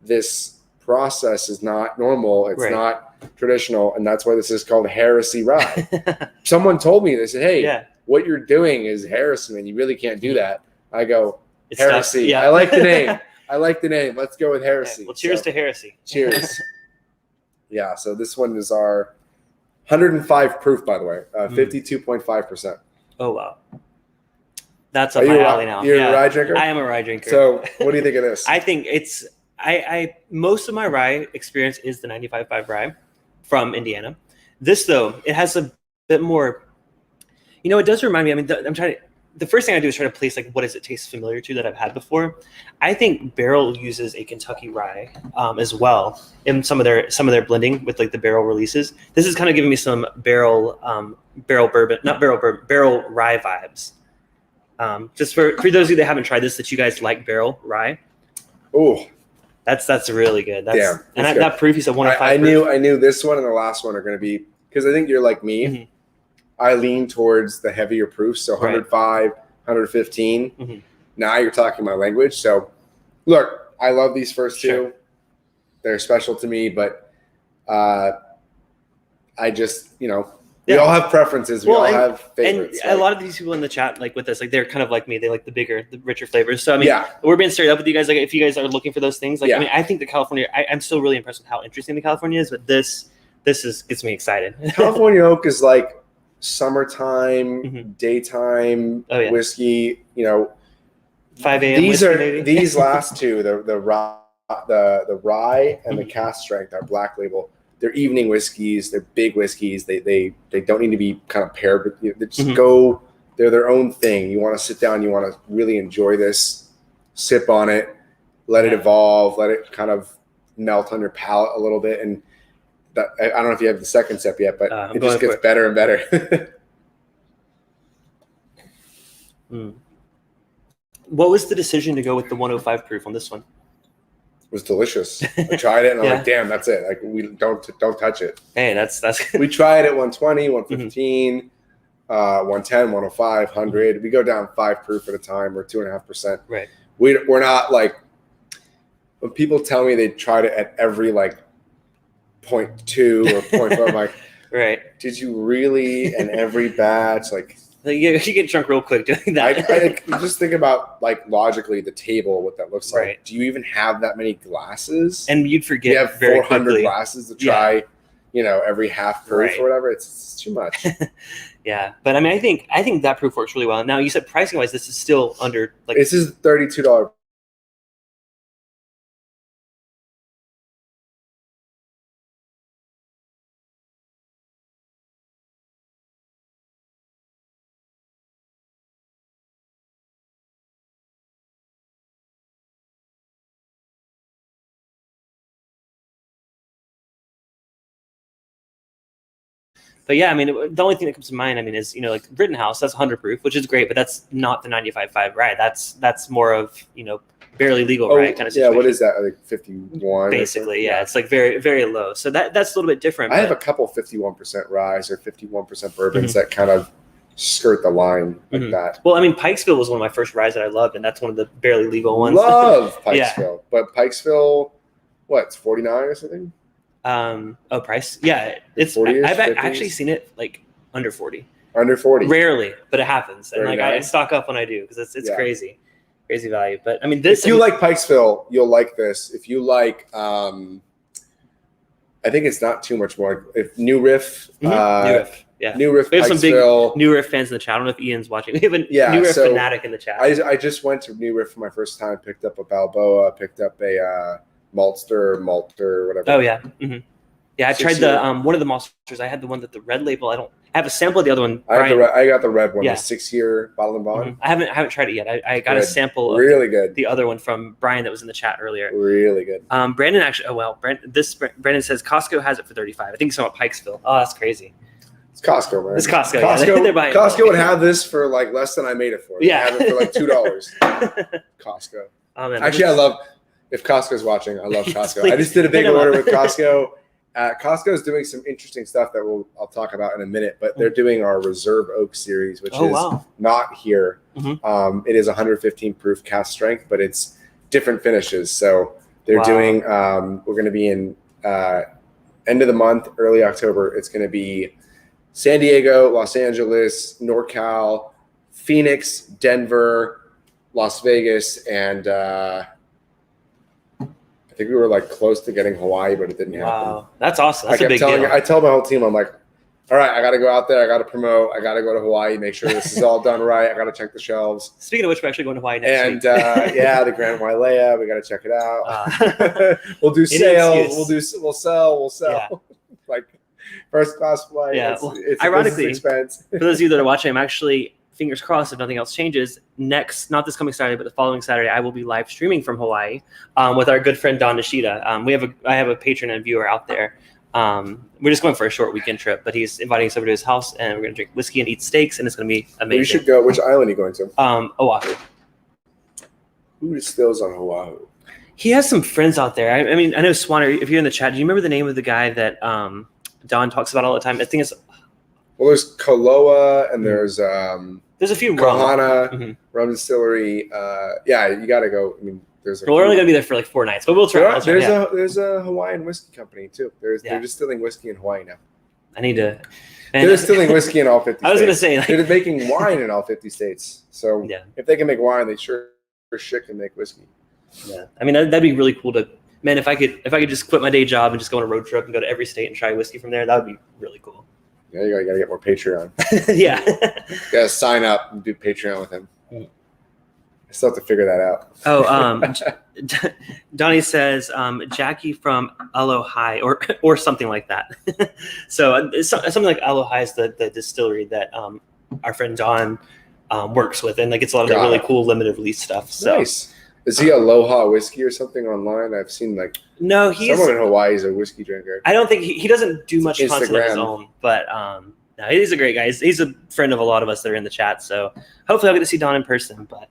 this process is not normal. It's not traditional. And that's why this is called Heresy Rye. Someone told me, they said, hey, what you're doing is heresy, man. You really can't do that. I go, it's Heresy. I like the name. Let's go with Heresy. Well, cheers to Heresy. Cheers. So this one is our 105 proof, by the way, 52.5%. Oh, wow. That's up my alley now. You're a rye drinker? I am a rye drinker. So what do you think of this? I think it's, most of my rye experience is the 95.5 rye from Indiana. This, though, it has a bit more, it does remind me, the first thing I do is try to place like what does it taste familiar to that I've had before. I think Barrel uses a Kentucky rye as well in some of their blending with like the barrel releases. This is kind of giving me some barrel rye vibes. Just for those of you that haven't tried this, that you guys like barrel rye. Oh, that's really good. Good. That proof, you said 105. I knew this one and the last one are going to be, because I think you're like me. I lean towards the heavier proofs, so 105, 115. Now you're talking my language. So, look, I love these first two. They're special to me, but I just, We all have preferences. We all have favorites. And a lot of these people in the chat, like with us, like they're kind of like me. They like the bigger, the richer flavors. So I mean, we're being straight up with you guys. Like if you guys are looking for those things, like I mean, I think the California. I'm still really impressed with how interesting the California is. But this gets me excited. California Oak is like summertime, daytime whiskey. 5 a.m. These last two, the rye and the cask strength, our black label. They're evening whiskeys. They're big whiskeys. They don't need to be kind of paired with you. They just go. They're their own thing. You want to sit down. You want to really enjoy this. Sip on it. Let it evolve. Let it kind of melt on your palate a little bit. And that, I don't know if you have the second sip yet, but it just gets better and better. What was the decision to go with the 105 proof on this one? Was delicious. I tried it and I'm like, damn, that's it. Like we don't touch it. Hey, that's we tried it 120, 115, 110, 105, 100. We go down 5 proof at a time or 2.5%. Right. We're not like when people tell me they tried it at every like 0.2 or 0.4, I'm like, right. Did you really? And every batch, like you get drunk real quick doing that. I just think about like logically the table, what that looks like. Right. Do you even have that many glasses? And you'd forget. You have very 400 quickly. glasses to try, every half proof or whatever. It's too much. Yeah, but I mean, I think that proof works really well. Now you said pricing wise, this is still under like this is $32. But yeah, I mean, the only thing that comes to mind, I mean, is like Rittenhouse. That's 100 proof, which is great, but that's not the 95.5 rye. That's more of barely legal rye kind of situation. Yeah, what is that? Like 51? Basically, yeah, it's like very very low. So that's a little bit different. I have a couple 51% ryes or 51% bourbons that kind of skirt the line like that. Well, I mean, Pikesville was one of my first ryes that I loved, and that's one of the barely legal ones. Love Pikesville, but Pikesville, it's 49 or something? Price. Yeah, it's. I've actually seen it like under 40. Under 40. Rarely, but it happens, and 39? I stock up when I do because it's crazy value. But I mean, this. If you like Pikesville, you'll like this. If you like, I think it's not too much more. If New Riff, New Riff. Yeah, New Riff. We have some big Pikesville. New Riff fans in the chat. I don't know if Ian's watching. We have a New Riff fanatic in the chat. I just went to New Riff for my first time. Picked up a Balboa. Picked up a Malter, whatever. Oh yeah. Mm-hmm. Yeah, I tried the one of the Maltsters. I had the one that the red label. I have a sample of the other one. I got the red one, the 6-year bottle and bond. I haven't tried it yet. I got a sample of really good. The other one from Brian that was in the chat earlier. Really good. Brandon actually. Brandon says Costco has it for 35. I think it's on Pikesville. Oh, that's crazy. It's Costco, man. It's Costco. Costco would have this for like less than I made it for. They have it for like $2. Costco. Oh, man, actually, I love. If Costco's watching, I love Costco. Please. I just did a big order with Costco. Costco is doing some interesting stuff that I'll talk about in a minute, but they're doing our Reserve Oak series, which is not here. It is 115 proof cask strength, but it's different finishes. So they're doing. We're going to be in end of the month, early October. It's going to be San Diego, Los Angeles, NorCal, Phoenix, Denver, Las Vegas, and I think we were like close to getting Hawaii, but it didn't happen. Wow, that's awesome. That's a big deal. I tell my whole team, I'm like, all right, I got to go out there. I got to promote. I got to go to Hawaii, make sure this is all done right. I got to check the shelves. Speaking of which, we're actually going to Hawaii next week. And the Grand Wailea, we got to check it out. We'll do sales. We'll sell. Yeah. Like first class flight. Yeah. It's ironically, expense. For those of you that are watching, I'm actually, fingers crossed, if nothing else changes, not this coming Saturday, but the following Saturday, I will be live streaming from Hawaii with our good friend Don Nishida. I have a patron and viewer out there. We're just going for a short weekend trip, but he's inviting us over to his house, and we're going to drink whiskey and eat steaks, and it's going to be amazing. You should go. Which island are you going to? Oahu. Who distills on Oahu? He has some friends out there. I mean, I know Swanner, if you're in the chat, do you remember the name of the guy that Don talks about all the time? I think it's... Well, there's Koloa, and there's a few Kohana, rum distillery. You got to go. I mean, we're only going to be there for like 4 nights, but we'll try. There's a Hawaiian whiskey company too. They're distilling whiskey in Hawaii now. I need to. And They're distilling whiskey in all 50 states. I was going to say, like, they're making wine in all 50 states. So if they can make wine, they sure shit can make whiskey. Yeah, I mean that'd be really cool to. Man, if I could just quit my day job and just go on a road trip and go to every state and try whiskey from there, that would be really cool. Yeah, you gotta get more Patreon. Yeah. You gotta sign up and do Patreon with him. I still have to figure that out. Oh, Donnie says Jackie from Aloha or something like that. So something like Aloha is the distillery that our friend Don works with, and like it's a lot of the really cool limited release stuff. So. Nice. Is he Aloha whiskey or something online? I've seen like someone in Hawaii is a whiskey drinker. I don't think he doesn't do much content of his own, but no, he's a great guy. He's a friend of a lot of us that are in the chat. So hopefully I'll get to see Don in person, but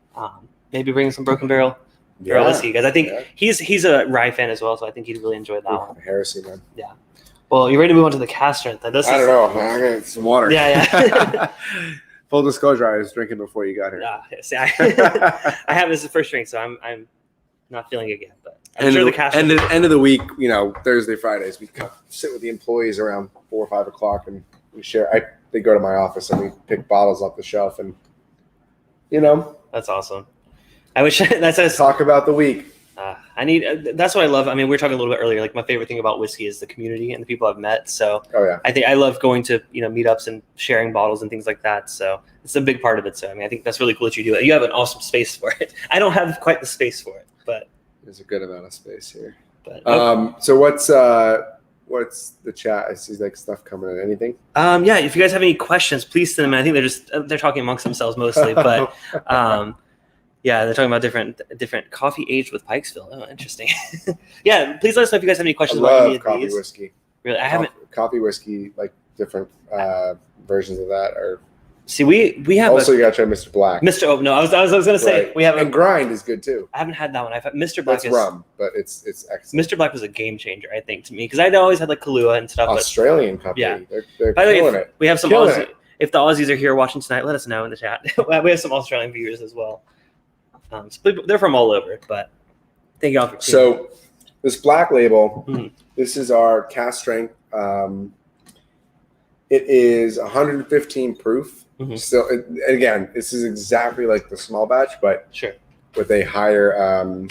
maybe bring some Broken Barrel whiskey, because I think he's a rye fan as well, so I think he'd really enjoy that one. Heresy, man. Yeah. Well, you ready to move on to the Cask? I don't know. I got some water. Yeah. Full disclosure, I was drinking before you got here. See, I have this as the first drink, so I'm not feeling it yet. But I'm sure the Cask. And the end of the week, Thursday, Fridays, we sit with the employees around 4 or 5 o'clock, and we share. They go to my office and we pick bottles off the shelf, and that's awesome. I wish that's talk about the week. That's what I love. I mean, we were talking a little bit earlier. Like, my favorite thing about whiskey is the community and the people I've met. So I think I love going to meetups and sharing bottles and things like that. So it's a big part of it. So I mean, I think that's really cool that you do it. You have an awesome space for it. I don't have quite the space for it, but there's a good amount of space here. But so what's the chat? I see like stuff coming in. Anything? Yeah. If you guys have any questions, please send them. I think they're talking amongst themselves mostly, but yeah, they're talking about different coffee aged with Pikesville. Oh, interesting. Yeah, please let us know if you guys have any questions about any of coffee these. Whiskey. Really, I haven't. Coffee whiskey, like different versions of that are. See, we have also you gotta try Mr. Black. Mr. Oh no, I was gonna say we have and grind is good too. I haven't had that one. I've had Mr. Black. That's rum, but it's excellent. Mr. Black was a game changer, I think, to me, because I'd always had like Kahlua and stuff. Australian company. Yeah, they're by the way, killing it. We have some Aussie. If the Aussies are here watching tonight, let us know in the chat. We have some Australian viewers as well. So they're from all over, but thank you all for tuning in. So this Black Label, this is our cask strength. It is 115 proof. Still, again, this is exactly like the small batch, but with a higher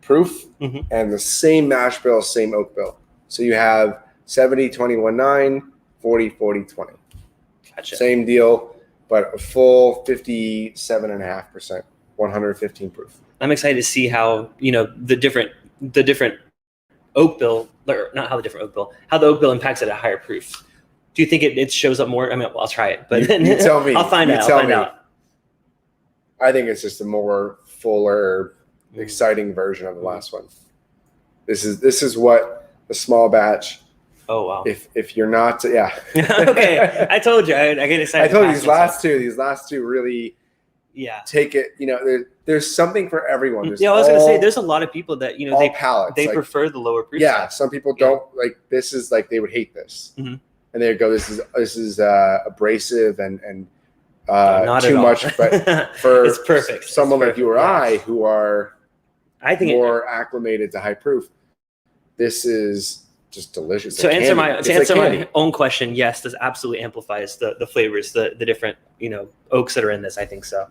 proof and the same mash bill, same oak bill. So you have 70, 21, 9, 40, 40, 20. Gotcha. Same deal. But a full 57.5%, 115 proof. I'm excited to see how the different oak bill, or not how the different oak bill, how the oak bill impacts it at higher proof. Do you think it shows up more? I mean, I'll try it, but you tell me. I'll find out. I think it's just a more fuller, exciting version of the last one. This is what the small batch. Oh wow! If you're not, okay, I told you I get excited. I told you these last two really, take it. There's something for everyone. I was gonna say there's a lot of people that they prefer the lower proof. Yeah, some people don't like. This is like they would hate this, and they would go, "This is abrasive and too much." But for it's perfect. Someone like you or I who are, I think, more acclimated to high proof, this is just delicious. To answer my own question, yes, this absolutely amplifies the flavors, the different oaks that are in this. I think so.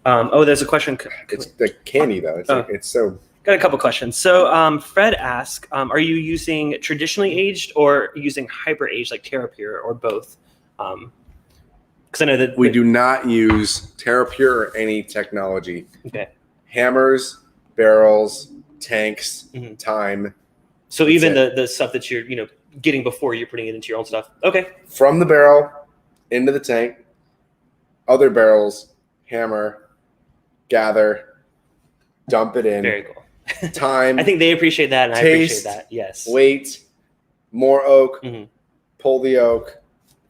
There's a question. It's the candy though. It's so. Got a couple questions. So Fred asks, are you using traditionally aged or using hyper aged like TerraPure or both? Because I know that we do not use TerraPure or any technology. Okay. Hammers, barrels, tanks, time. So even the stuff that you're getting before you're putting it into your own stuff. Okay. From the barrel into the tank, other barrels, hammer, gather, dump it in. Very cool. Time. I think they appreciate that, and taste, I appreciate that. Yes. Weight, more oak, pull the oak.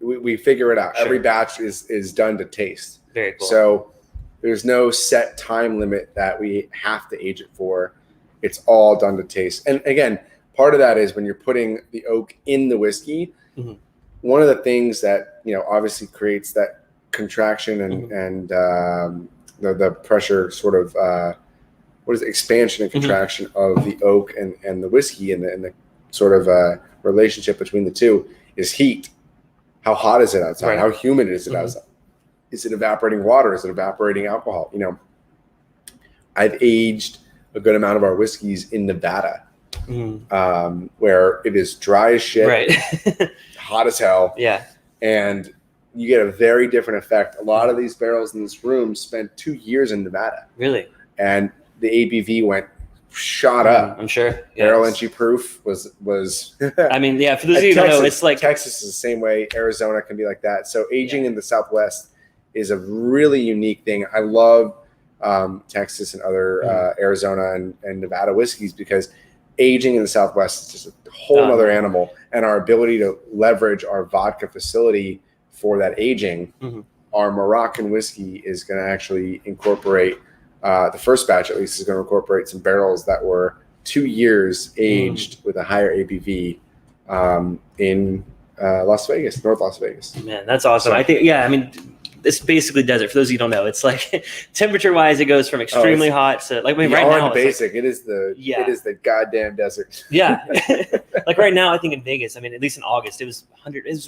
We figure it out. Sure. Every batch is done to taste. Very cool. So there's no set time limit that we have to age it for. It's all done to taste. And again, part of that is when you're putting the oak in the whiskey, one of the things that, obviously creates that contraction and the pressure sort of, expansion and contraction of the oak and the whiskey and the sort of relationship between the two is heat. How hot is it outside? Right. How humid is it outside? Is it evaporating water? Is it evaporating alcohol? You know, I've aged a good amount of our whiskeys in Nevada, where it is dry as shit, right. hot as hell. Yeah. And you get a very different effect. A lot of these barrels in this room spent 2 years in Nevada. Really? And the ABV shot up. I'm sure. Barrel entry proof was I mean, yeah, for those of you who don't know, it's like Texas is the same way. Arizona can be like that. So aging in the Southwest is a really unique thing. I love Texas and other Arizona and Nevada whiskeys because aging in the Southwest is just a whole other animal. And our ability to leverage our vodka facility for that aging, our Moroccan whiskey is going to actually incorporate, the first batch at least is going to incorporate some barrels that were 2 years aged with a higher ABV in Las Vegas, North Las Vegas. Man, that's awesome. I think, I mean, it's basically desert. For those of you who don't know, it's like temperature wise, it goes from extremely hot to like right now. Basic, it is the goddamn desert. Yeah, like right now, I think in Vegas, I mean, at least in August, it was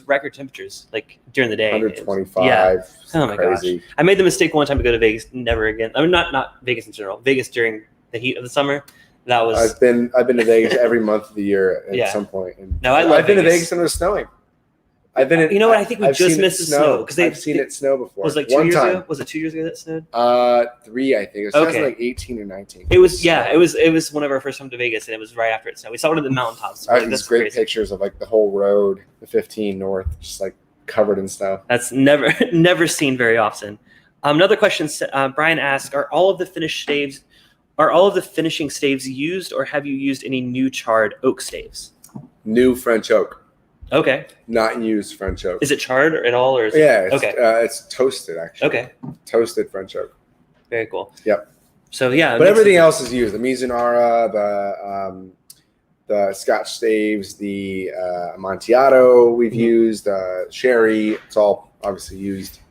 record temperatures like during the day. 125. Yeah. Oh my crazy. gosh! I made the mistake one time to go to Vegas, never again. I mean, not Vegas in general. Vegas during the heat of the summer. That was. I've been to Vegas every month of the year at some point. And no, I've been to Vegas and it was snowing. I've been. You know what? I think we just missed the snow because I've seen it snow before. Was it like 2 years ago? Was it 2 years ago that snowed? 3, I think. It was like 18 or 19. It was It was one of our first time to Vegas, and it was right after it snowed. We saw it at the mountaintops. I have these great pictures of like the whole road, the 15 north, just like covered in snow. That's never seen very often. Another question Brian asked: Are all of the finishing staves used, or have you used any new charred oak staves? New French oak. Okay. Not used French oak. Is it charred at all, or is it's toasted actually. Okay. Toasted French oak. Very cool. Yep. So but everything else is used. The Mizunara, the Scotch staves, the Amontillado we've used, sherry. It's all obviously used.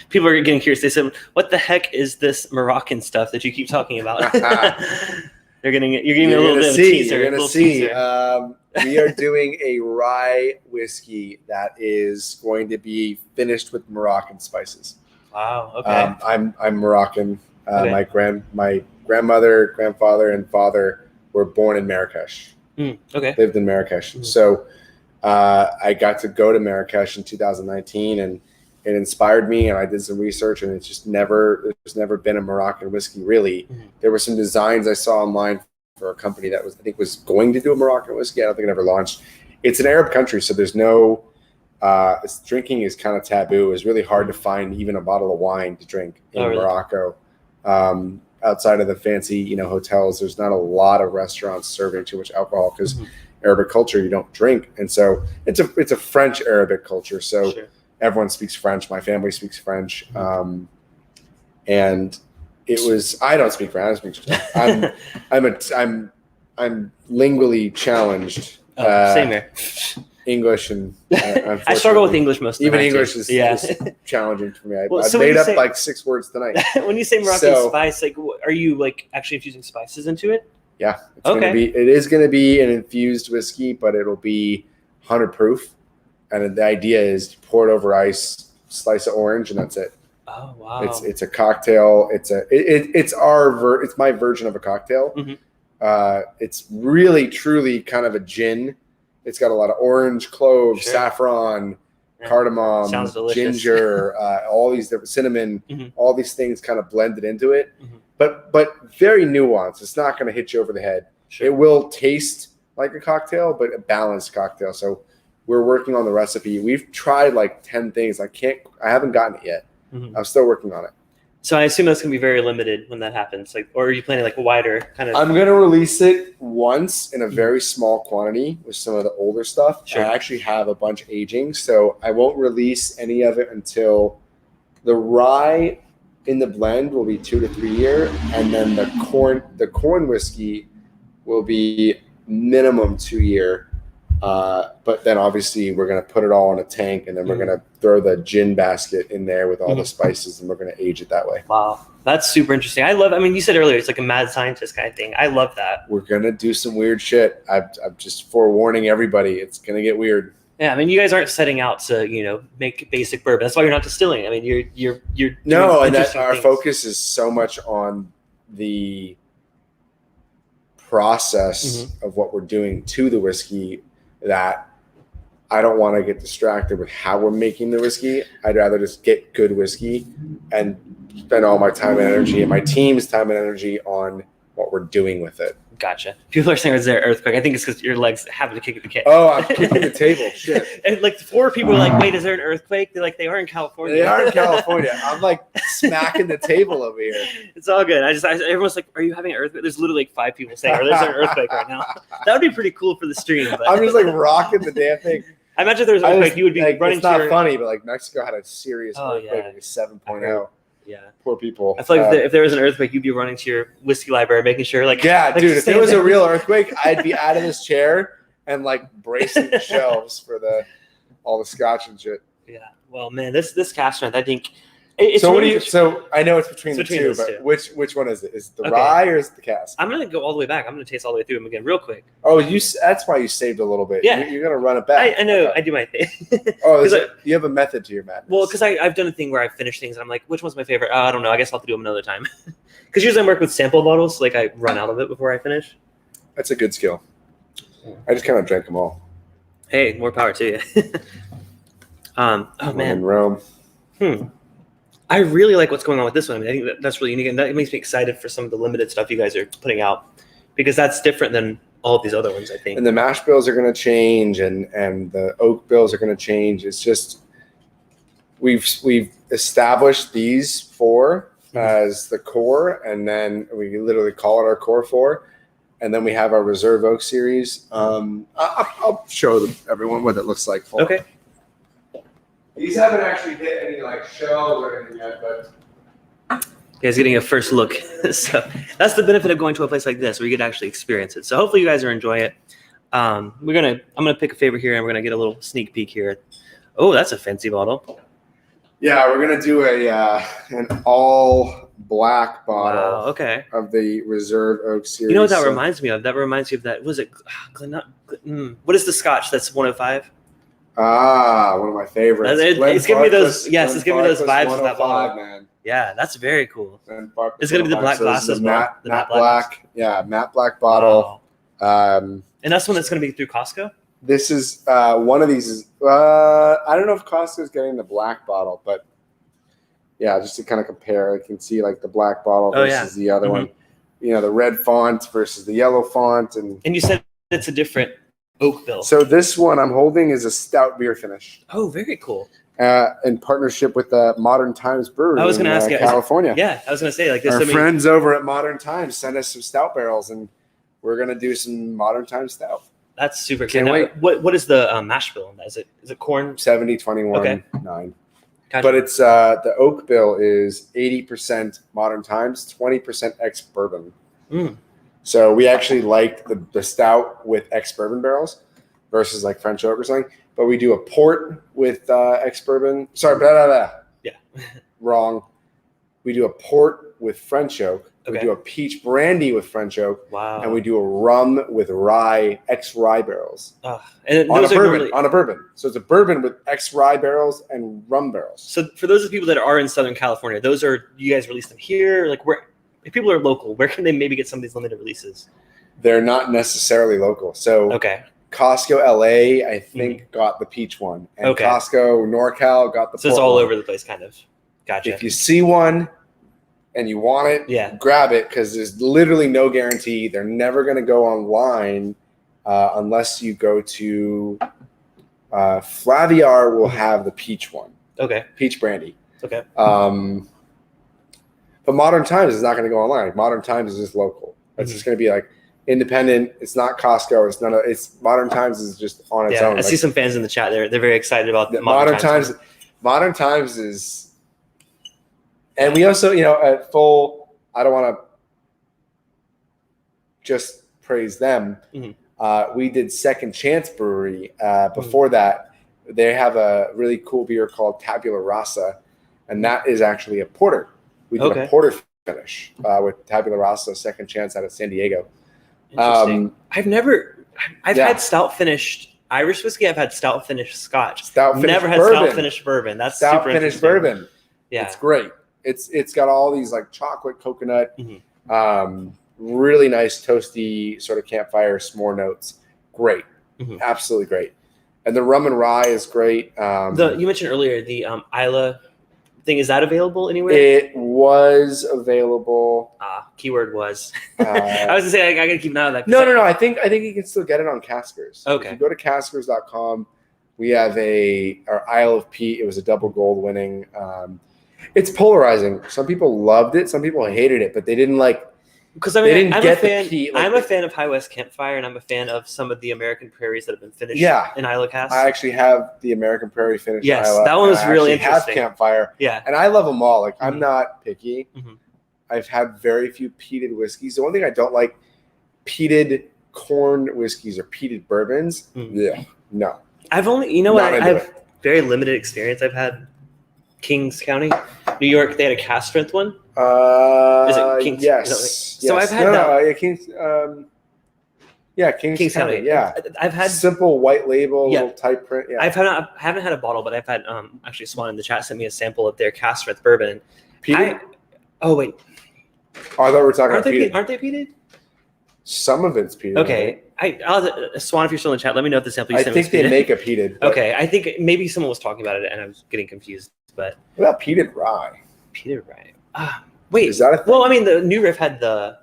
People are getting curious. They said, "What the heck is this Moroccan stuff that you keep talking about?" You're getting me a little bit of a teaser. You're gonna see. We are doing a rye whiskey that is going to be finished with Moroccan spices. Wow. Okay. I'm Moroccan. Okay. My grandmother, grandfather, and father were born in Marrakesh. Okay. Lived in Marrakesh. So I got to go to Marrakesh in 2019, and it inspired me. And I did some research, and there's never been a Moroccan whiskey really. There were some designs I saw online for a company that was going to do a Moroccan whiskey. I don't think it ever launched. It's an Arab country, so there's no drinking is kind of taboo. It's really hard to find even a bottle of wine to drink in Morocco. Outside of the fancy, hotels, there's not a lot of restaurants serving too much alcohol because Arabic culture, you don't drink, and so it's a French Arabic culture. So everyone speaks French. My family speaks French, and it was. I don't speak French. I don't speak. I'm lingually challenged. Same here. English and I struggle with English most of the time. Even English is challenging for me. Well, I've made up like 6 words tonight. When you say Moroccan spice, like, are you like actually infusing spices into it? Yeah. It is going to be an infused whiskey, but it'll be 100 proof. And the idea is to pour it over ice, slice of orange, and that's it. Oh wow! It's a cocktail. It's my version of a cocktail. It's really truly kind of a gin. It's got a lot of orange, clove, saffron, cardamom, ginger, all these different cinnamon, all these things kind of blended into it. But very nuanced. It's not going to hit you over the head. It will taste like a cocktail, but a balanced cocktail. So we're working on the recipe. We've tried like 10 things. I haven't gotten it yet. I'm still working on it. So I assume that's going to be very limited when that happens. Like, or are you planning like a wider kind of? I'm going to release it once in a very small quantity with some of the older stuff. I actually have a bunch aging, so I won't release any of it until the rye in the blend will be 2 to 3 year, and then the corn whiskey will be minimum 2 year. But then obviously we're going to put it all in a tank, and then we're going to throw the gin basket in there with all the spices, and we're going to age it that way. Wow. That's super interesting. You said earlier, it's like a mad scientist kind of thing. I love that. We're going to do some weird shit. I'm just forewarning everybody. It's going to get weird. Yeah, I mean, you guys aren't setting out to, make basic bourbon. That's why you're not distilling. I mean, you're No, doing and that interesting our things. focus is so much on the process of what we're doing to the whiskey that I don't want to get distracted with how we're making the whiskey. I'd rather just get good whiskey and spend all my time and energy and my team's time and energy on what we're doing with it. Gotcha. People are saying, "Is there an earthquake?" I think it's because your legs happen to kick the kit. Oh, I'm kicking the table. Shit. And like 4 people are like, "Wait, is there an earthquake?" They're like, "They are in California." They are in California. I'm like smacking the table over here. It's all good. Everyone's like, "Are you having an earthquake?" There's literally like 5 people saying, "There's an earthquake right now." That would be pretty cool for the stream. But I'm just like rocking the damn thing. I imagine if there was an earthquake, you would be like, running. It's not to your... funny, but like Mexico had a serious Oh, earthquake, yeah. like a 7.0. Yeah. Poor people. I feel like if there was an earthquake, you'd be running to your whiskey library, making sure, like, yeah, like, dude, if there was stand a real earthquake, I'd be out of this chair and like bracing the shelves for all the scotch and shit. Yeah. Well, man, this cask strength, I think. It's So really So I know it's between the two, those but two. which one is it? Is it the Okay. rye or is it the cask? I'm gonna go all the way back. I'm gonna taste all the way through them again, real quick. Oh, that's why you saved a little bit. Yeah. You're gonna run it back. I know. Okay. I do my thing. Oh, 'Cause you have a method to your madness. Well, because I've done a thing where I finish things and I'm like, which one's my favorite? I don't know. I guess I'll have to do them another time. Because usually I work with sample bottles, so like I run out of it before I finish. That's a good skill. I just kind of drank them all. Hey, more power to you. Oh I'm man, in Rome. I really like what's going on with this one. I mean, I think that's really unique, and that makes me excited for some of the limited stuff you guys are putting out, because that's different than all of these other ones, I think. And the mash bills are going to change, and the oak bills are going to change. It's just we've established these 4 as the core, and then we literally call it our core 4, and then we have our reserve oak series. I'll show everyone what it looks like. Okay. These haven't actually hit any like shells or anything yet, but You guys getting a first look. So that's the benefit of going to a place like this, where you get to actually experience it. So hopefully you guys are enjoying it. I'm gonna pick a favorite here, and we're gonna get a little sneak peek here. Oh, that's a fancy bottle. yeah, we're gonna do an all black bottle Wow. Okay. of the reserve oak series. You know what that So- reminds me of? That reminds me of that. Was it what is the Scotch that's 105? One of my favorites. It's giving me those. Yes, it's giving me those vibes of that 105, bottle. man. Yeah, that's very cool. Glenfarclas It's gonna be the 105. black So this glass is as the well. Matte, The matte matte black. black. Matte black bottle. Wow. And that's one that's gonna be through Costco. This is one of these is I don't know if Costco's getting the black bottle, but yeah, just to kind of compare, I can see like the black bottle Oh, versus yeah. the other one. The red font versus the yellow font, and And you said it's a different oak bill. so this one I'm holding is a stout beer finish Oh, very cool. in partnership with Modern Times Brewery. I was gonna in ask you, California. Yeah, I was gonna say like this. Our I mean, friends over at Modern Times sent us some stout barrels, and we're gonna do some Modern Times stout. that's super cool. Can't Now, wait. what is the mash bill in that? Is it corn? 70, 21, Okay. 9. Gotcha. But it's the oak bill is 80% Modern Times, 20% ex bourbon. Mm. So we actually liked the stout with ex bourbon barrels versus like French oak or something. But we do a port with ex bourbon. Sorry, Yeah. wrong. We do a port with French oak. We Okay. do a peach brandy with French oak, Wow. and we do a rum with rye, ex rye barrels And on a those are bourbon. normally, On a bourbon. So it's a bourbon with ex rye barrels and rum barrels. so for those of the people that are in Southern California, those are, you guys release them here? Like where, if people are local, where can they maybe get some of these limited releases? They're not necessarily local. So Okay. Costco LA, I think, got the peach one. And Okay. Costco NorCal got the So it's port all one. over the place, kind of. Gotcha. If you see one and you want it, Yeah. grab it, because there's literally no guarantee. They're never going to go online unless you go to Flaviar will have the peach one, Okay. peach brandy. Okay. But Modern Times is not going to go online. Modern Times is just local. It's just going to be like independent. It's not Costco. It's none of. It's Modern Times is just on its Yeah. own. I see some fans in the chat. They're very excited about the Modern Times. Modern Times is, and we also, at full. I don't want to just praise them. Mhm. We did Second Chance Brewery. Before that, they have a really cool beer called Tabula Rasa, and that is actually a porter. We did Okay. a porter finish with Tabula Rasa, Second Chance out of San Diego. Interesting. I've Yeah. had stout finished Irish whiskey. I've had stout finished Scotch. Stout finished Never had bourbon. stout finished bourbon. That's Stout super finished interesting. bourbon. Yeah, It's great. It's got all these like chocolate, coconut, Mhm. really nice toasty sort of campfire s'more notes. Great, Mhm. absolutely great. And the rum and rye is great. You mentioned earlier the Isla thing. Is that available anywhere? It was available. Keyword was. I was gonna say I gotta keep an eye on that. No. I think you can still get it on Caskers. Okay. If you go to caskers.com, we have our Isle of Peat. It was a double gold winning. It's polarizing. Some people loved it. Some people hated it, but they didn't like. Because I they mean, didn't get the peat. Like I'm a fan of High West Campfire, and I'm a fan of some of the American Prairies that have been finished in Isla Cask. I actually have the American Prairie finished. Yes, Isla, that one was really I interesting. have Campfire. Yeah, and I love them all. Like I'm not picky. Mhm. I've had very few peated whiskeys. The one thing I don't like, peated corn whiskeys or peated bourbons. Yeah, no. I've only, I've very limited experience. I've had Kings County, New York. They had a cask strength one. Is it Kings? Yes. So I've had that. Kings. Kings County. Yeah, I've had simple white label, little type print. Yeah, I haven't had a bottle, but I've had actually Swan in the chat sent me a sample of their cask strength bourbon. Peated? Oh wait, I thought we were talking about peated. Aren't they peated? Some of it's peated. Okay, Swan, if you're still in the chat, let me know if the sample you sent me is they peated. make a peated. Okay, I think maybe someone was talking about it and I was getting confused. But what about peated rye? Peated rye. Wait, is that a thing? Well, I mean, the New Riff had the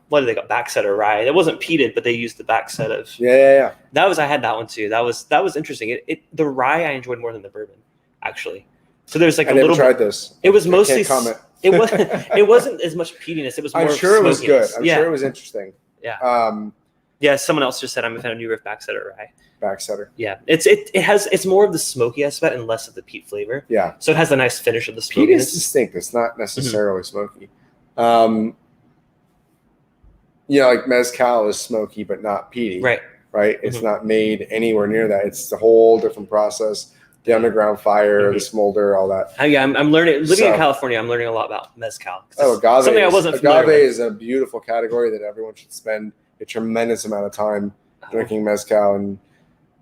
what do they got? Backsetter rye. That wasn't peated, but they used the backset of. Yeah. I had that one too. That was interesting. The rye I enjoyed more than the bourbon, actually. So there's like I never tried this. It was mostly. Can't comment. It wasn't as much peatiness. It was more. I'm sure it was good. I'm sure it was interesting. Yeah. Someone else just said I'm a fan of New Riff Backsetter rye. Backsetter. Yeah, it's more of the smoky aspect and less of the peat flavor. Yeah. So it has a nice finish of the smokiness. Peat is distinct. It's not necessarily smoky. Like mezcal is smoky but not peaty. Right. It's not made anywhere near that. It's a whole different process. The underground fire, the smolder, all that. I'm learning. Living in California, I'm learning a lot about mezcal. Agave. Something I wasn't familiar with. Agave is a beautiful category that everyone should spend a tremendous amount of time drinking mezcal. And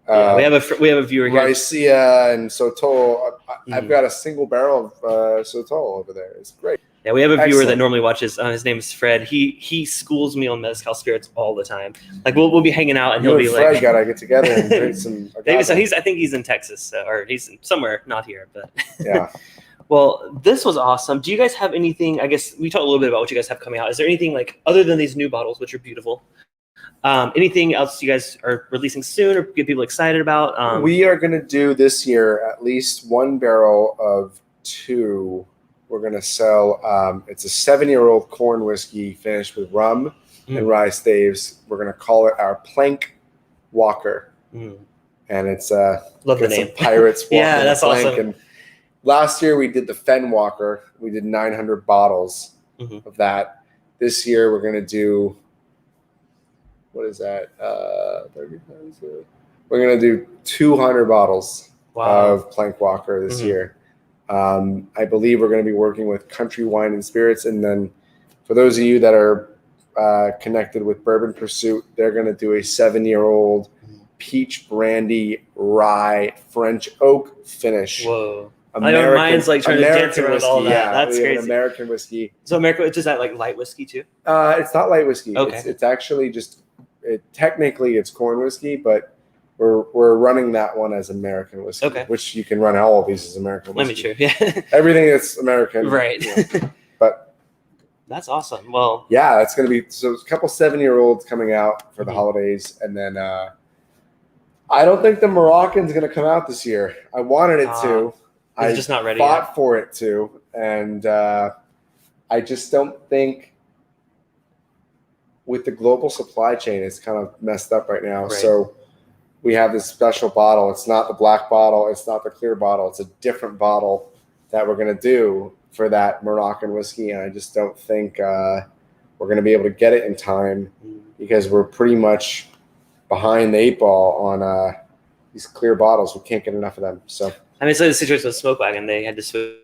we have a viewer here. Raicilla and Sotol. I've got a single barrel of Sotol over there. It's great. Yeah, we have a viewer that normally watches. His name is Fred. He schools me on mezcal spirits all the time. Like we'll be hanging out and he'll be Fred like, gotta get together and drink some. Maybe so. I think he's in Texas or he's somewhere not here, but yeah. Well, this was awesome. Do you guys have anything? I guess we talked a little bit about what you guys have coming out. Is there anything like other than these new bottles, which are beautiful? Anything else you guys are releasing soon or get people excited about? We are going to do this year at least one barrel of 2. We're going to sell. It's a 7-year-old corn whiskey finished with rum and rye staves. We're going to call it our Plank Walker. And it's love the name. Pirates walking yeah, that's plank. awesome. And last year we did the Fen Walker. We did 900 bottles of that. This year we're going to do. What is that? 30 times. We're going to do 200 bottles of Plank Walker this year. I believe we're going to be working with Country Wine and Spirits. And then for those of you that are connected with Bourbon Pursuit, they're going to do a 7-year-old peach brandy rye French oak finish. Whoa. Mine's like trying to dance around all that. Yeah, that's crazy. American whiskey. So American, is that like light whiskey too? It's not light whiskey. Okay. It's actually just technically it's corn whiskey, but we're running that one as American whiskey. Okay. Which you can run all of these as American whiskey. Let me cheer. Yeah. Everything that's American. Right. But that's awesome. Well, yeah, it's going to be a couple 7-year-olds coming out for the holidays, and then I don't think the Moroccan's going to come out this year. I wanted it to. I just not ready. Fought for it to, and I just don't think with the global supply chain, it's kind of messed up right now. Right. So we have this special bottle. It's not the black bottle. It's not the clear bottle. It's a different bottle that we're going to do for that Moroccan whiskey. And I just don't think we're going to be able to get it in time because we're pretty much behind the 8 ball on these clear bottles. We can't get enough of them. So I mean, it's like the situation with Smoke Wagon. They had to switch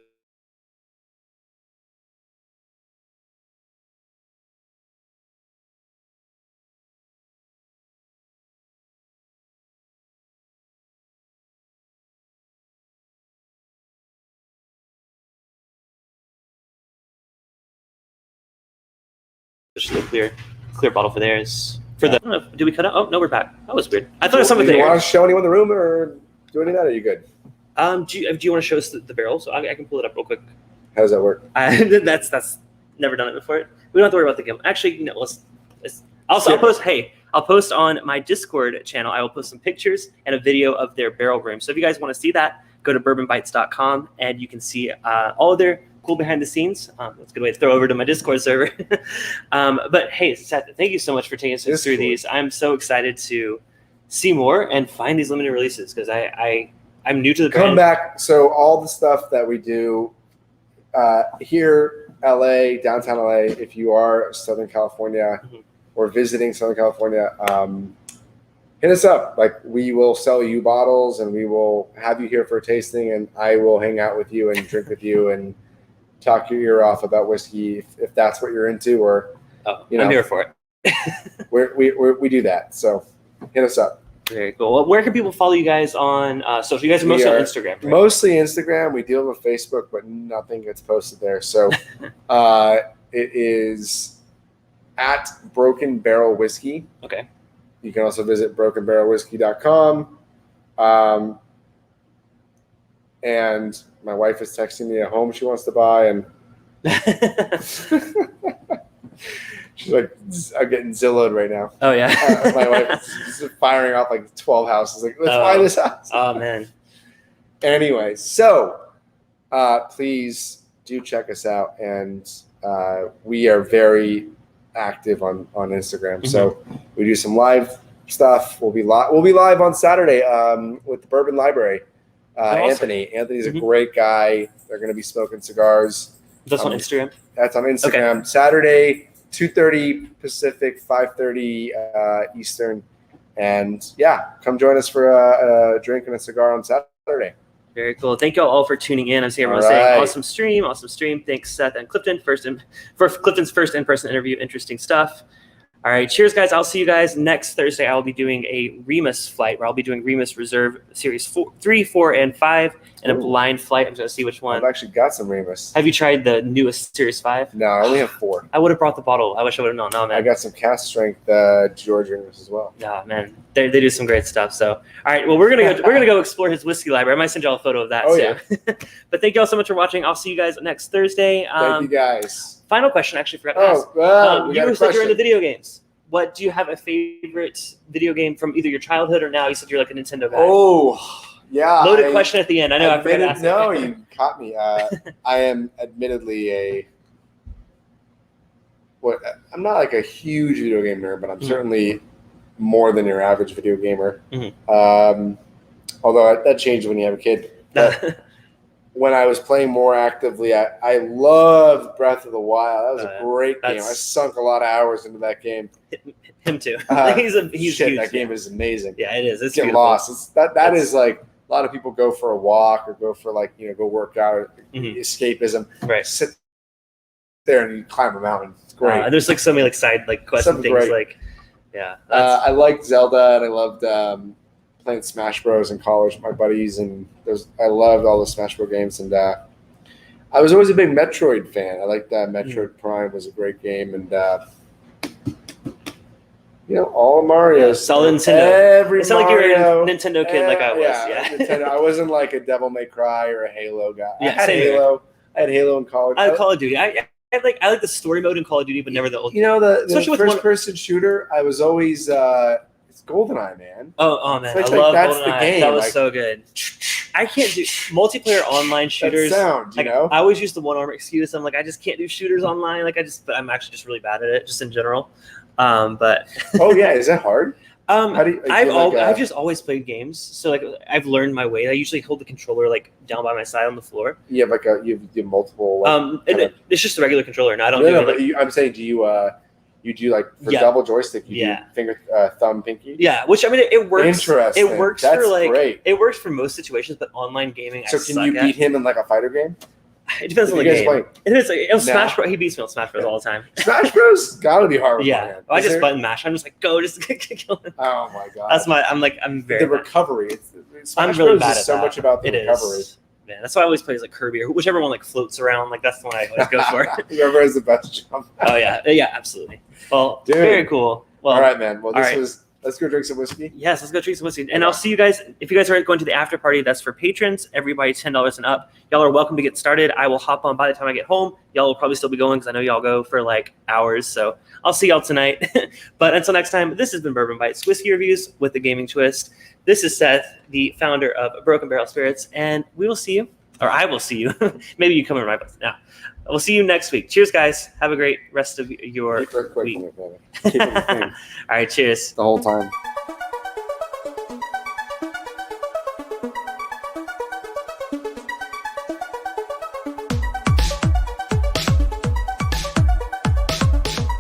Just a clear bottle for theirs. For the, I don't know, did we cut out? Oh no, we're back. That was weird. I thought it was something there. Do you want to show anyone in the room or do any of that? Or are you good? Do you want to show us the barrel? So I can pull it up real quick. How does that work? That's never done it before. We don't have to worry about the gimbal. Actually, no. I'll post on my Discord channel. I will post some pictures and a video of their barrel room. So if you guys want to see that, go to bourbonbytes.com and you can see all of their cool behind the scenes. That's a good way to throw over to my Discord server. But hey, Seth, thank you so much for taking us through these. I'm so excited to see more and find these limited releases because I'm new to the brand. Come back. So all the stuff that we do here, LA, downtown LA, if you are Southern California or visiting Southern California, hit us up. Like, we will sell you bottles and we will have you here for a tasting, and I will hang out with you and drink with you and talk your ear off about whiskey if that's what you're into, or I'm here for it. We do that. So hit us up. Very cool. Well, where can people follow you guys on social? You guys are mostly on Instagram, right? Mostly Instagram. We deal with Facebook, but nothing gets posted there. So it is at Broken Barrel Whiskey. Okay. You can also visit brokenbarrelwhiskey.com. And my wife is texting me a home she wants to buy, and she's like, I'm getting Zillowed right now. Oh, yeah. My wife is firing off like 12 houses. Like, let's buy this house. Oh, man. Anyway, so please do check us out. And we are very active on Instagram. So we do some live stuff. We'll be live on Saturday with the Bourbon Library. Awesome. Anthony's a great guy. They're going to be smoking cigars. That's on Instagram? That's on Instagram. Okay. Saturday, 2:30 Pacific, 5:30 Eastern. And yeah, come join us for a drink and a cigar on Saturday. Very cool. Thank you all for tuning in. I'm seeing everyone saying awesome stream. Thanks, Seth and Clifton, for Clifton's first in-person interview. Interesting stuff. All right, cheers, guys. I'll see you guys next Thursday. I will be doing a Remus flight where I'll be doing Remus Reserve Series 3, 4, and 5 and a blind flight. I'm going to see which one. I've actually got some Remus. Have you tried the newest Series 5? No, I only have 4. I would have brought the bottle. I wish I would have known. No, man. I got some Cask strength George Remus as well. Yeah, man. They do some great stuff. So, all right. Well, we're gonna go explore his whiskey library. I might send y'all a photo of that too. Yeah. But thank you all so much for watching. I'll see you guys next Thursday. Thank you guys. Final question, actually, forgot to ask. You said you're into video games. What do you have a favorite video game from either your childhood or now? You said you're like a Nintendo guy. Oh, yeah. Loaded question at the end. I know. I forgot to ask. No, you caught me. I am admittedly I'm not like a huge video game nerd, but I'm certainly more than your average video gamer. Although that changed when you have a kid. But when I was playing more actively, I loved Breath of the Wild. That was a great game. I sunk a lot of hours into that game. Him too. He's shit, huge. that game is amazing. Yeah, it is. It's get beautiful. Lost. That is like a lot of people go for a walk or go for go work out, escapism. Right. Sit there and you climb a mountain. It's great. There's like so many side quests and things great. I liked Zelda and I loved playing Smash Bros in college with my buddies, and I loved all the Smash Bros games, and I was always a big Metroid fan. I liked that Metroid Prime was a great game, and all of Mario's. Solid Nintendo. It's like you're a Nintendo kid, like I was. Yeah. Nintendo. I wasn't like a Devil May Cry or a Halo guy. Yeah, I had Halo. I had Halo in college. I had Call of Duty. I like the story mode in Call of Duty, but never the old. The first-person shooter. I was always. It's GoldenEye, man. Oh man, I love that's GoldenEye. The game. That was so good. I can't do multiplayer online shooters. That sound, I always use the one arm excuse. I'm like, I just can't do shooters online. But I'm actually just really bad at it, just in general. But oh yeah, is that hard? I've just always played games, so I've learned my way. I usually hold the controller down by my side on the floor. You have you have multiple. It's just a regular controller, and I don't. I'm saying, do you do for double joystick? You do finger, thumb, pinky. Yeah, which it works. Interesting. It works That's for great. It works for most situations, but online gaming. So can you beat him in a fighter game? It depends on the game. Smash Bros. He beats me on Smash Bros. All the time. Smash Bros. Gotta be hard. Yeah, I just button mash. I'm just go, just kill him. Oh my god. That's I'm very. The recovery. I'm really bad at so that. much about the recovery. man. That's why I always play like Kirby or whichever one like floats around. Like that's the one I always go for. Whoever has the best jump. Oh yeah, absolutely. Well, Dude. very cool. Well, all right, man. Well, all this right. was. Let's go drink some whiskey. Yes, let's go drink some whiskey. And I'll see you guys. If you guys are going to the after party, that's for patrons. Everybody $10 and up. Y'all are welcome to get started. I will hop on by the time I get home. Y'all will probably still be going because I know y'all go for like hours. So I'll see y'all tonight. But until next time, this has been Bourbon Bytes Whiskey Reviews with the gaming twist. This is Seth, the founder of Broken Barrel Spirits, and we will see you, or I will see you. Maybe you come in my place now. We'll see you next week. Cheers, guys. Have a great rest of your week. Keep it quick, All right, cheers. the whole time.